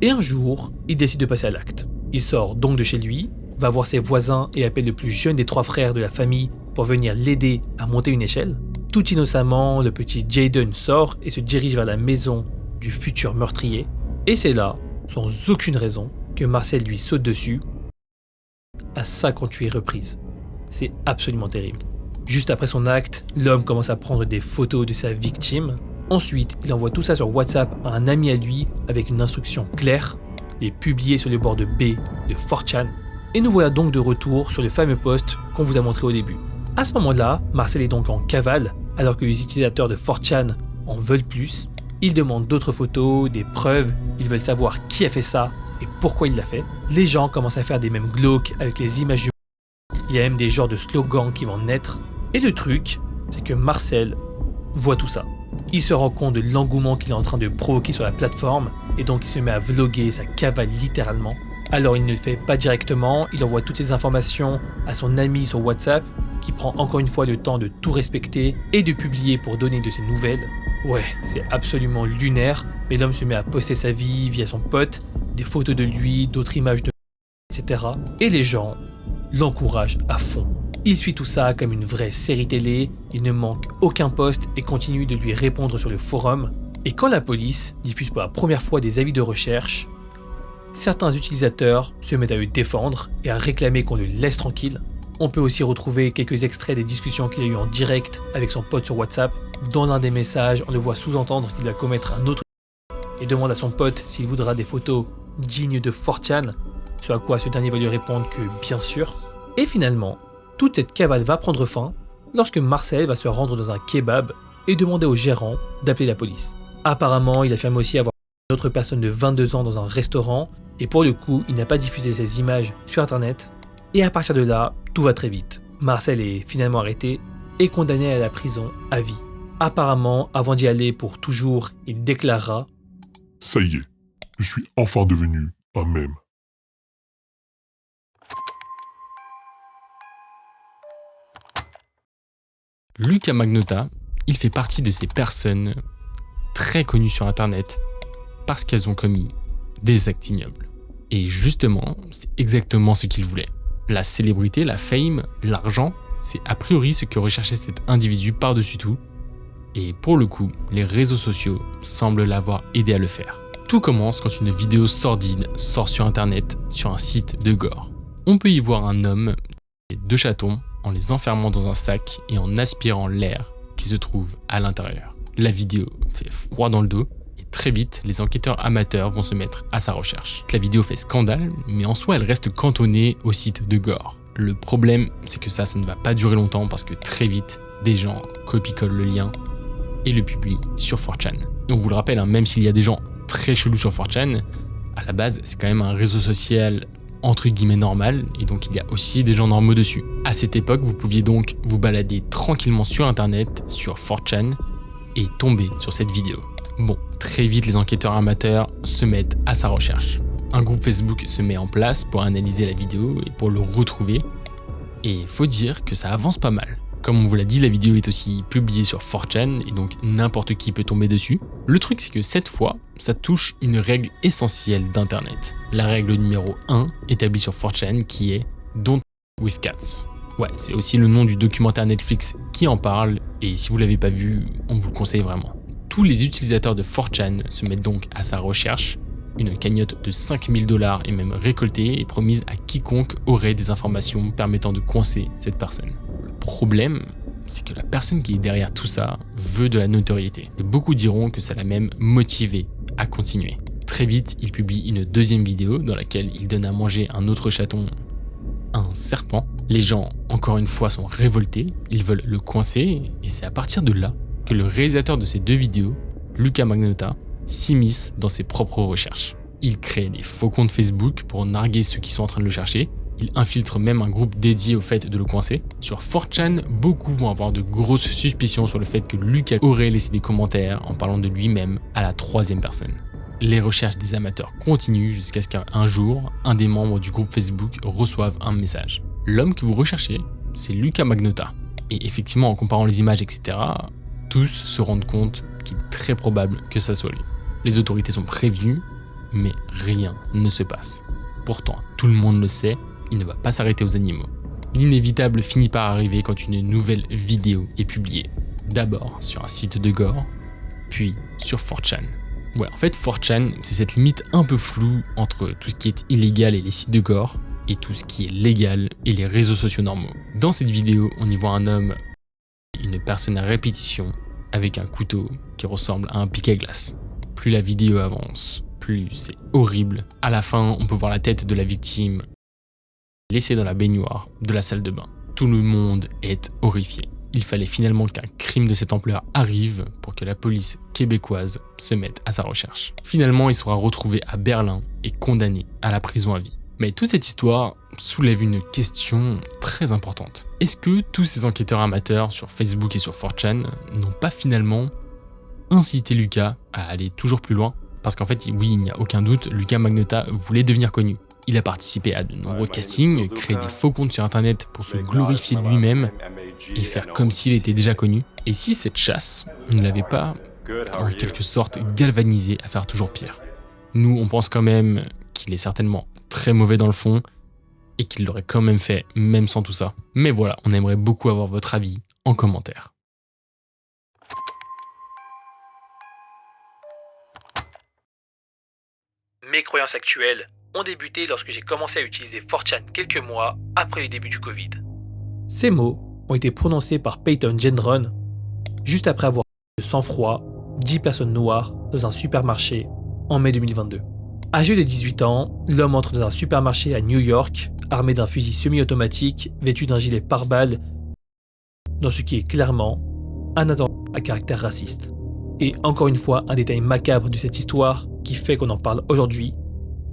Et un jour, il décide de passer à l'acte. Il sort donc de chez lui, va voir ses voisins et appelle le plus jeune des 3 frères de la famille pour venir l'aider à monter une échelle. Tout innocemment, le petit Jaden sort et se dirige vers la maison du futur meurtrier. Et c'est là, sans aucune raison, que Marcel lui saute dessus à 58 reprises. C'est absolument terrible. Juste après son acte, l'homme commence à prendre des photos de sa victime. Ensuite, il envoie tout ça sur WhatsApp à un ami à lui avec une instruction claire, les publier sur le bord de B de 4chan. Et nous voilà donc de retour sur le fameux post qu'on vous a montré au début. À ce moment-là, Marcel est donc en cavale, alors que les utilisateurs de 4chan en veulent plus. Ils demandent d'autres photos, des preuves, ils veulent savoir qui a fait ça et pourquoi il l'a fait. Les gens commencent à faire des mèmes glauques avec les images du... Il y a même des genres de slogans qui vont naître. Et le truc, c'est que Marcel voit tout ça. Il se rend compte de l'engouement qu'il est en train de provoquer sur la plateforme et donc il se met à vlogger sa cavale littéralement. Alors il ne le fait pas directement, il envoie toutes ces informations à son ami sur WhatsApp qui prend encore une fois le temps de tout respecter et de publier pour donner de ses nouvelles. Ouais, c'est absolument lunaire, mais l'homme se met à poster sa vie via son pote, des photos de lui, d'autres images de etc. Et les gens l'encouragent à fond. Il suit tout ça comme une vraie série télé, il ne manque aucun post et continue de lui répondre sur le forum. Et quand la police diffuse pour la première fois des avis de recherche, certains utilisateurs se mettent à le défendre et à réclamer qu'on le laisse tranquille. On peut aussi retrouver quelques extraits des discussions qu'il a eues en direct avec son pote sur WhatsApp. Dans l'un des messages, on le voit sous-entendre qu'il va commettre un autre et demande à son pote s'il voudra des photos dignes de 4chan, ce à quoi ce dernier va lui répondre que bien sûr. Et finalement, toute cette cavale va prendre fin lorsque Marcel va se rendre dans un kebab et demander au gérant d'appeler la police. Apparemment, il affirme aussi avoir une autre personne de 22 ans dans un restaurant et pour le coup, il n'a pas diffusé ces images sur internet. Et à partir de là, tout va très vite. Marcel est finalement arrêté et condamné à la prison à vie. Apparemment, avant d'y aller pour toujours, il déclarera « Ça y est, je suis enfin devenu un mème. » Luca Magnotta, il fait partie de ces personnes très connues sur internet parce qu'elles ont commis des actes ignobles. Et justement, c'est exactement ce qu'il voulait. La célébrité, la fame, l'argent, c'est a priori ce que recherchait cet individu par-dessus tout. Et pour le coup, les réseaux sociaux semblent l'avoir aidé à le faire. Tout commence quand une vidéo sordide sort sur internet sur un site de gore. On peut y voir un homme et 2 chatons en les enfermant dans un sac et en aspirant l'air qui se trouve à l'intérieur. La vidéo fait froid dans le dos et très vite, les enquêteurs amateurs vont se mettre à sa recherche. La vidéo fait scandale, mais en soi, elle reste cantonnée au site de gore. Le problème, c'est que ça ne va pas durer longtemps parce que très vite, des gens copie-collent le lien et le publient sur 4chan. Et on vous le rappelle, même s'il y a des gens très chelous sur 4chan, à la base, c'est quand même un réseau social entre guillemets normal, et donc il y a aussi des gens normaux dessus. À cette époque, vous pouviez donc vous balader tranquillement sur internet, sur 4chan, et tomber sur cette vidéo. Bon, très vite les enquêteurs amateurs se mettent à sa recherche. Un groupe Facebook se met en place pour analyser la vidéo et pour le retrouver, et faut dire que ça avance pas mal. Comme on vous l'a dit, la vidéo est aussi publiée sur 4chan et donc n'importe qui peut tomber dessus. Le truc c'est que cette fois, ça touche une règle essentielle d'internet. La règle numéro 1 établie sur 4chan qui est « Don't with cats ». Ouais, c'est aussi le nom du documentaire Netflix qui en parle et si vous l'avez pas vu, on vous le conseille vraiment. Tous les utilisateurs de 4chan se mettent donc à sa recherche Une cagnotte de 5000 $ est même récoltée et promise à quiconque aurait des informations permettant de coincer cette personne. Le problème, c'est que la personne qui est derrière tout ça veut de la notoriété. Et beaucoup diront que ça l'a même motivé à continuer. Très vite, il publie une deuxième vidéo dans laquelle il donne à manger un autre chaton, un serpent. Les gens, encore une fois, sont révoltés, ils veulent le coincer, et c'est à partir de là que le réalisateur de ces deux vidéos, Luca Magnotta, s'immisce dans ses propres recherches. Il crée des faux comptes Facebook pour narguer ceux qui sont en train de le chercher. Il infiltre même un groupe dédié au fait de le coincer. Sur 4chan, beaucoup vont avoir de grosses suspicions sur le fait que Luca aurait laissé des commentaires en parlant de lui-même à la troisième personne. Les recherches des amateurs continuent jusqu'à ce qu'un jour, un des membres du groupe Facebook reçoive un message. L'homme que vous recherchez, c'est Luca Magnotta. Et effectivement, en comparant les images, etc., tous se rendent compte qu'il est très probable que ça soit lui. Les autorités sont prévenues, mais rien ne se passe. Pourtant, tout le monde le sait, il ne va pas s'arrêter aux animaux. L'inévitable finit par arriver quand une nouvelle vidéo est publiée. D'abord sur un site de gore, puis sur 4chan. Ouais, en fait, 4chan, c'est cette limite un peu floue entre tout ce qui est illégal et les sites de gore, et tout ce qui est légal et les réseaux sociaux normaux. Dans cette vidéo, on y voit un homme, une personne à répétition, avec un couteau qui ressemble à un pic à glace. Plus la vidéo avance, plus c'est horrible. À la fin, on peut voir la tête de la victime laissée dans la baignoire de la salle de bain. Tout le monde est horrifié. Il fallait finalement qu'un crime de cette ampleur arrive pour que la police québécoise se mette à sa recherche. Finalement, il sera retrouvé à Berlin et condamné à la prison à vie. Mais toute cette histoire soulève une question très importante. Est-ce que tous ces enquêteurs amateurs sur Facebook et sur 4chan n'ont pas finalement incité Luca à aller toujours plus loin? Parce qu'en fait, oui, il n'y a aucun doute, Luca Magnotta voulait devenir connu. Il a participé à de nombreux castings, créé des faux comptes sur internet pour se glorifier de lui-même et faire comme s'il était déjà connu. Et si cette chasse ne l'avait pas, en quelque sorte, galvanisé à faire toujours pire? Nous, on pense quand même qu'il est certainement très mauvais dans le fond et qu'il l'aurait quand même fait, même sans tout ça. Mais voilà, on aimerait beaucoup avoir votre avis en commentaire. Mes croyances actuelles ont débuté lorsque j'ai commencé à utiliser 4chan quelques mois après le début du Covid. Ces mots ont été prononcés par Peyton Gendron juste après avoir de sang-froid 10 personnes noires dans un supermarché en mai 2022. Âgé de 18 ans, l'homme entre dans un supermarché à New York, armé d'un fusil semi-automatique, vêtu d'un gilet pare-balles, dans ce qui est clairement un attentat à caractère raciste. Et encore une fois, un détail macabre de cette histoire qui fait qu'on en parle aujourd'hui,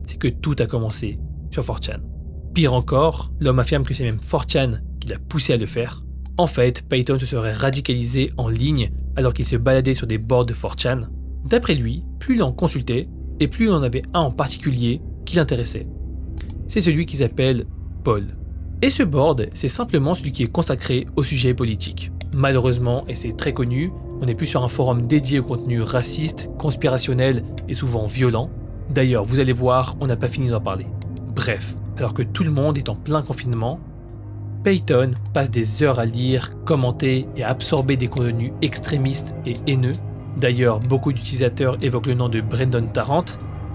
c'est que tout a commencé sur 4chan. Pire encore, l'homme affirme que c'est même 4chan qui l'a poussé à le faire. En fait, Peyton se serait radicalisé en ligne alors qu'il se baladait sur des boards de 4chan. D'après lui, plus il en consultait, et plus il en avait un en particulier qui l'intéressait. C'est celui qui s'appelle Paul. Et ce board, c'est simplement celui qui est consacré au sujet politique. Malheureusement, et c'est très connu, on n'est plus sur un forum dédié au contenu raciste, conspirationnel et souvent violent. D'ailleurs, vous allez voir, on n'a pas fini d'en parler. Bref, alors que tout le monde est en plein confinement, Peyton passe des heures à lire, commenter et à absorber des contenus extrémistes et haineux. D'ailleurs, beaucoup d'utilisateurs évoquent le nom de Brendan Tarrant,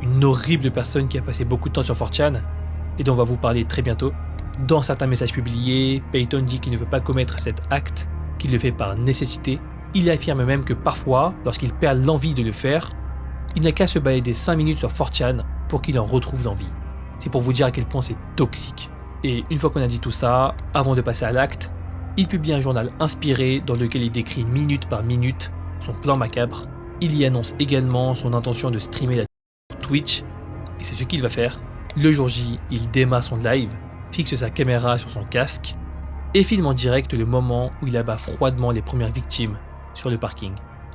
une horrible personne qui a passé beaucoup de temps sur 4chan et dont on va vous parler très bientôt. Dans certains messages publiés, Peyton dit qu'il ne veut pas commettre cet acte, qu'il le fait par nécessité. Il affirme même que parfois, lorsqu'il perd l'envie de le faire, il n'a qu'à se balader 5 minutes sur 4chan pour qu'il en retrouve l'envie. C'est pour vous dire à quel point c'est toxique. Et une fois qu'on a dit tout ça, avant de passer à l'acte, il publie un journal inspiré dans lequel il décrit minute par minute son plan macabre. Il y annonce également son intention de streamer la sur Twitch, et c'est ce qu'il va faire. Le jour J, il démarre son live, fixe sa caméra sur son casque, et filme en direct le moment où il abat froidement les premières victimes sur le parking.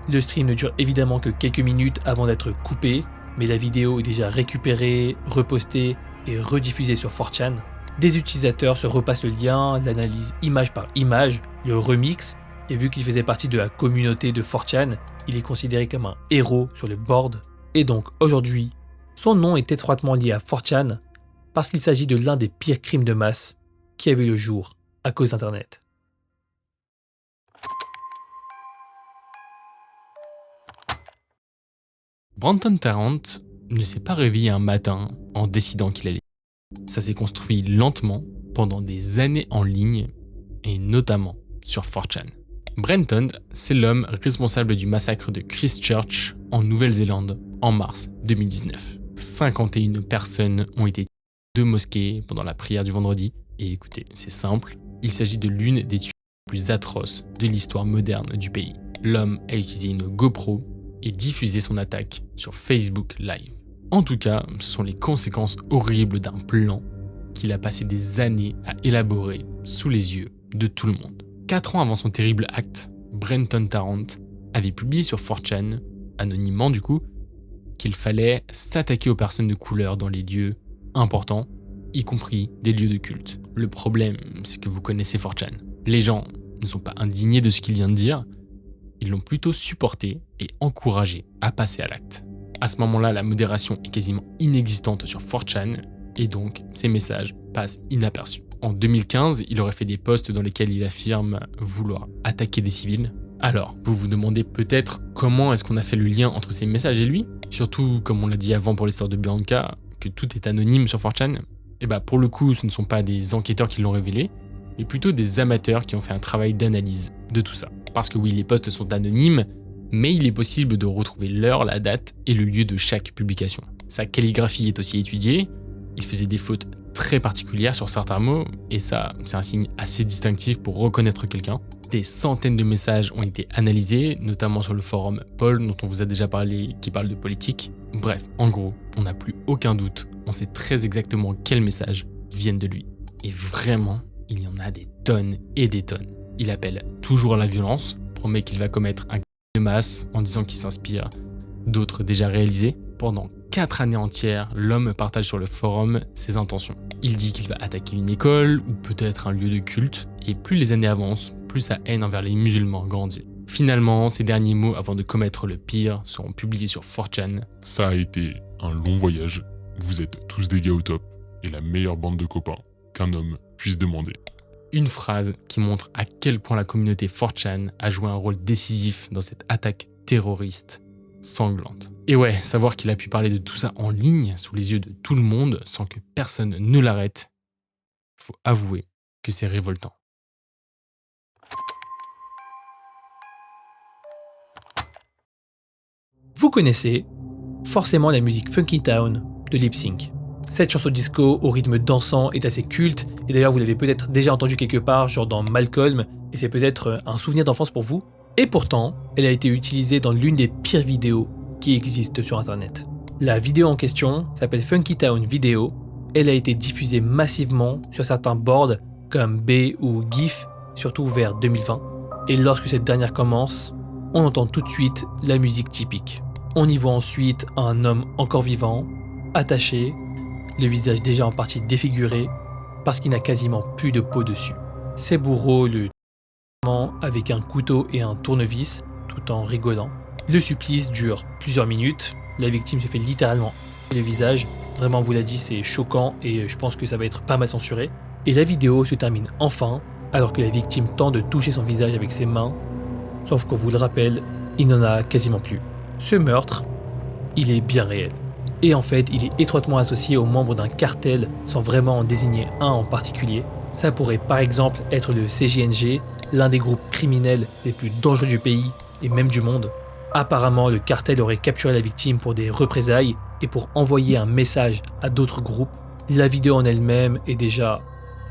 Le stream ne dure évidemment que quelques minutes avant d'être coupé, mais la vidéo est déjà récupérée, repostée et rediffusée sur 4chan. Des utilisateurs se repassent le lien, l'analysent image par image, le remix, et vu qu'il faisait partie de la communauté de 4chan, il est considéré comme un héros sur le board. Et donc aujourd'hui, son nom est étroitement lié à 4chan parce qu'il s'agit de l'un des pires crimes de masse qui a vu le jour à cause d'Internet. Brendan Tarrant ne s'est pas réveillé un matin en décidant qu'il allait. Ça s'est construit lentement pendant des années en ligne et notamment sur 4chan. Brenton, c'est l'homme responsable du massacre de Christchurch en Nouvelle-Zélande en mars 2019. 51 personnes ont été tuées dans 2 mosquées pendant la prière du vendredi. Et écoutez, c'est simple, il s'agit de l'une des tueries les plus atroces de l'histoire moderne du pays. L'homme a utilisé une GoPro et diffusé son attaque sur Facebook Live. En tout cas, ce sont les conséquences horribles d'un plan qu'il a passé des années à élaborer sous les yeux de tout le monde. 4 ans avant son terrible acte, Brenton Tarrant avait publié sur 4chan, anonymement du coup, qu'il fallait s'attaquer aux personnes de couleur dans les lieux importants, y compris des lieux de culte. Le problème, c'est que vous connaissez 4chan. Les gens ne sont pas indignés de ce qu'il vient de dire, ils l'ont plutôt supporté et encouragé à passer à l'acte. À ce moment-là, la modération est quasiment inexistante sur 4chan, et donc ces messages passent inaperçus. En 2015, il aurait fait des posts dans lesquels il affirme vouloir attaquer des civils. Alors, vous vous demandez peut-être comment est-ce qu'on a fait le lien entre ces messages et lui? Surtout, comme on l'a dit avant pour l'histoire de Bianca, que tout est anonyme sur 4chan. Et bah pour le coup, ce ne sont pas des enquêteurs qui l'ont révélé, mais plutôt des amateurs qui ont fait un travail d'analyse de tout ça. Parce que oui, les posts sont anonymes, mais il est possible de retrouver l'heure, la date et le lieu de chaque publication. Sa calligraphie est aussi étudiée, il faisait des fautes très particulières sur certains mots, et ça, c'est un signe assez distinctif pour reconnaître quelqu'un. Des centaines de messages ont été analysés, notamment sur le forum Paul, dont on vous a déjà parlé, qui parle de politique. Bref, en gros, on n'a plus aucun doute, on sait très exactement quels messages viennent de lui. Et vraiment, il y en a des tonnes et des tonnes. Il appelle toujours à la violence, promet qu'il va commettre un crime de masse en disant qu'il s'inspire d'autres déjà réalisés. Pendant 4 années entières, l'homme partage sur le forum ses intentions. Il dit qu'il va attaquer une école ou peut-être un lieu de culte, et plus les années avancent, plus sa haine envers les musulmans grandit. Finalement, ses derniers mots avant de commettre le pire seront publiés sur 4chan. Ça a été un long voyage. Vous êtes tous des gars au top et la meilleure bande de copains qu'un homme puisse demander. Une phrase qui montre à quel point la communauté 4chan a joué un rôle décisif dans cette attaque terroriste sanglante. Et ouais, savoir qu'il a pu parler de tout ça en ligne, sous les yeux de tout le monde, sans que personne ne l'arrête, faut avouer que c'est révoltant. Vous connaissez forcément la musique Funky Town de Lip Sync. Cette chanson disco au rythme dansant est assez culte, et d'ailleurs vous l'avez peut-être déjà entendue quelque part, genre dans Malcolm, et c'est peut-être un souvenir d'enfance pour vous. Et pourtant, elle a été utilisée dans l'une des pires vidéos qui existent sur internet. La vidéo en question s'appelle Funky Town Video, elle a été diffusée massivement sur certains boards comme B ou GIF, surtout vers 2020. Et lorsque cette dernière commence, on entend tout de suite la musique typique. On y voit ensuite un homme encore vivant, attaché, le visage déjà en partie défiguré, parce qu'il n'a quasiment plus de peau dessus. Ses bourreaux le tuent avec un couteau et un tournevis, tout en rigolant. Le supplice dure plusieurs minutes, la victime se fait littéralement le visage. Vraiment, on vous l'a dit, c'est choquant et je pense que ça va être pas mal censuré. Et la vidéo se termine enfin, alors que la victime tente de toucher son visage avec ses mains, sauf qu'on vous le rappelle, il n'en a quasiment plus. Ce meurtre, il est bien réel. Et en fait, il est étroitement associé aux membres d'un cartel sans vraiment en désigner un en particulier. Ça pourrait par exemple être le CJNG, l'un des groupes criminels les plus dangereux du pays et même du monde. Apparemment, le cartel aurait capturé la victime pour des représailles et pour envoyer un message à d'autres groupes. La vidéo en elle-même est déjà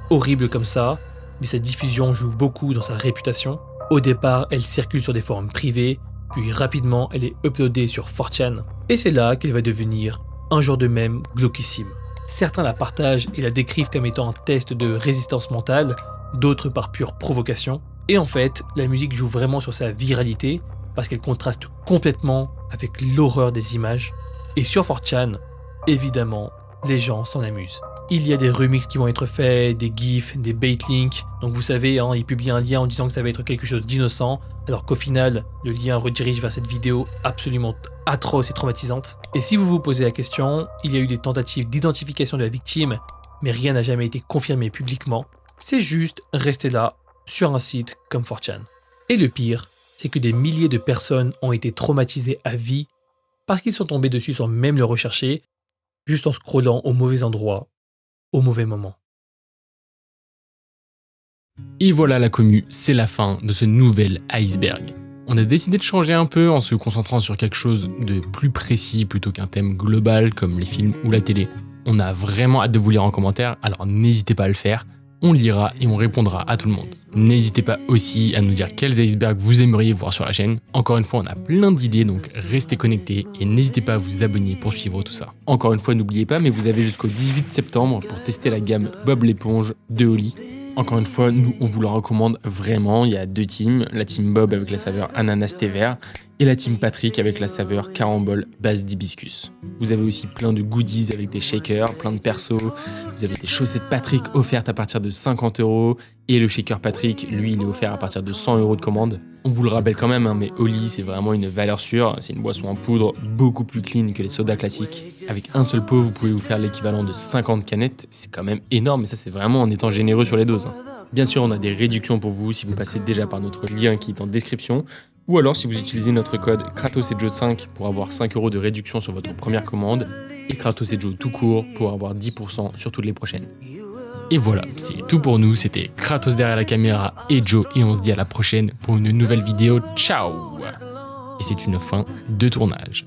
horrible comme ça, mais sa diffusion joue beaucoup dans sa réputation. Au départ, elle circule sur des forums privés, puis rapidement, elle est uploadée sur 4chan. Et c'est là qu'elle va devenir, un jour de même, glauquissime. Certains la partagent et la décrivent comme étant un test de résistance mentale, d'autres par pure provocation. Et en fait, la musique joue vraiment sur sa viralité, parce qu'elle contraste complètement avec l'horreur des images. Et sur 4chan, évidemment, les gens s'en amusent. Il y a des remixes qui vont être faits, des gifs, des baitlinks. Donc vous savez, ils publient un lien en disant que ça va être quelque chose d'innocent, alors qu'au final, le lien redirige vers cette vidéo absolument atroce et traumatisante. Et si vous vous posez la question, il y a eu des tentatives d'identification de la victime, mais rien n'a jamais été confirmé publiquement. C'est juste resté là, sur un site comme 4chan. Et le pire, c'est que des milliers de personnes ont été traumatisées à vie parce qu'ils sont tombés dessus sans même le rechercher, juste en scrollant au mauvais endroit, au mauvais moment. Et voilà la commu, c'est la fin de ce nouvel iceberg. On a décidé de changer un peu en se concentrant sur quelque chose de plus précis plutôt qu'un thème global comme les films ou la télé. On a vraiment hâte de vous lire en commentaire, alors n'hésitez pas à le faire. On lira et on répondra à tout le monde. N'hésitez pas aussi à nous dire quels icebergs vous aimeriez voir sur la chaîne. Encore une fois, on a plein d'idées, donc restez connectés et n'hésitez pas à vous abonner pour suivre tout ça. Encore une fois, n'oubliez pas, mais vous avez jusqu'au 18 septembre pour tester la gamme Bob l'éponge de Oli. Encore une fois, nous, on vous la recommande vraiment. Il y a 2 teams, la team Bob avec la saveur ananas thé vert et la team Patrick avec la saveur carambole base d'hibiscus. Vous avez aussi plein de goodies avec des shakers, plein de persos. Vous avez des chaussettes Patrick offertes à partir de 50 € et le shaker Patrick, lui, il est offert à partir de 100 € de commande. On vous le rappelle quand même, mais Oli, c'est vraiment une valeur sûre. C'est une boisson en poudre beaucoup plus clean que les sodas classiques. Avec un seul pot, vous pouvez vous faire l'équivalent de 50 canettes. C'est quand même énorme, et ça, c'est vraiment en étant généreux sur les doses. Bien sûr, on a des réductions pour vous si vous passez déjà par notre lien qui est en description. Ou alors si vous utilisez notre code KratosEtJo5 pour avoir 5 € de réduction sur votre première commande. Et KratosEtJo tout court pour avoir 10% sur toutes les prochaines. Et voilà, c'est tout pour nous, c'était Kratos derrière la caméra et Joe, et on se dit à la prochaine pour une nouvelle vidéo, ciao! Et c'est une fin de tournage.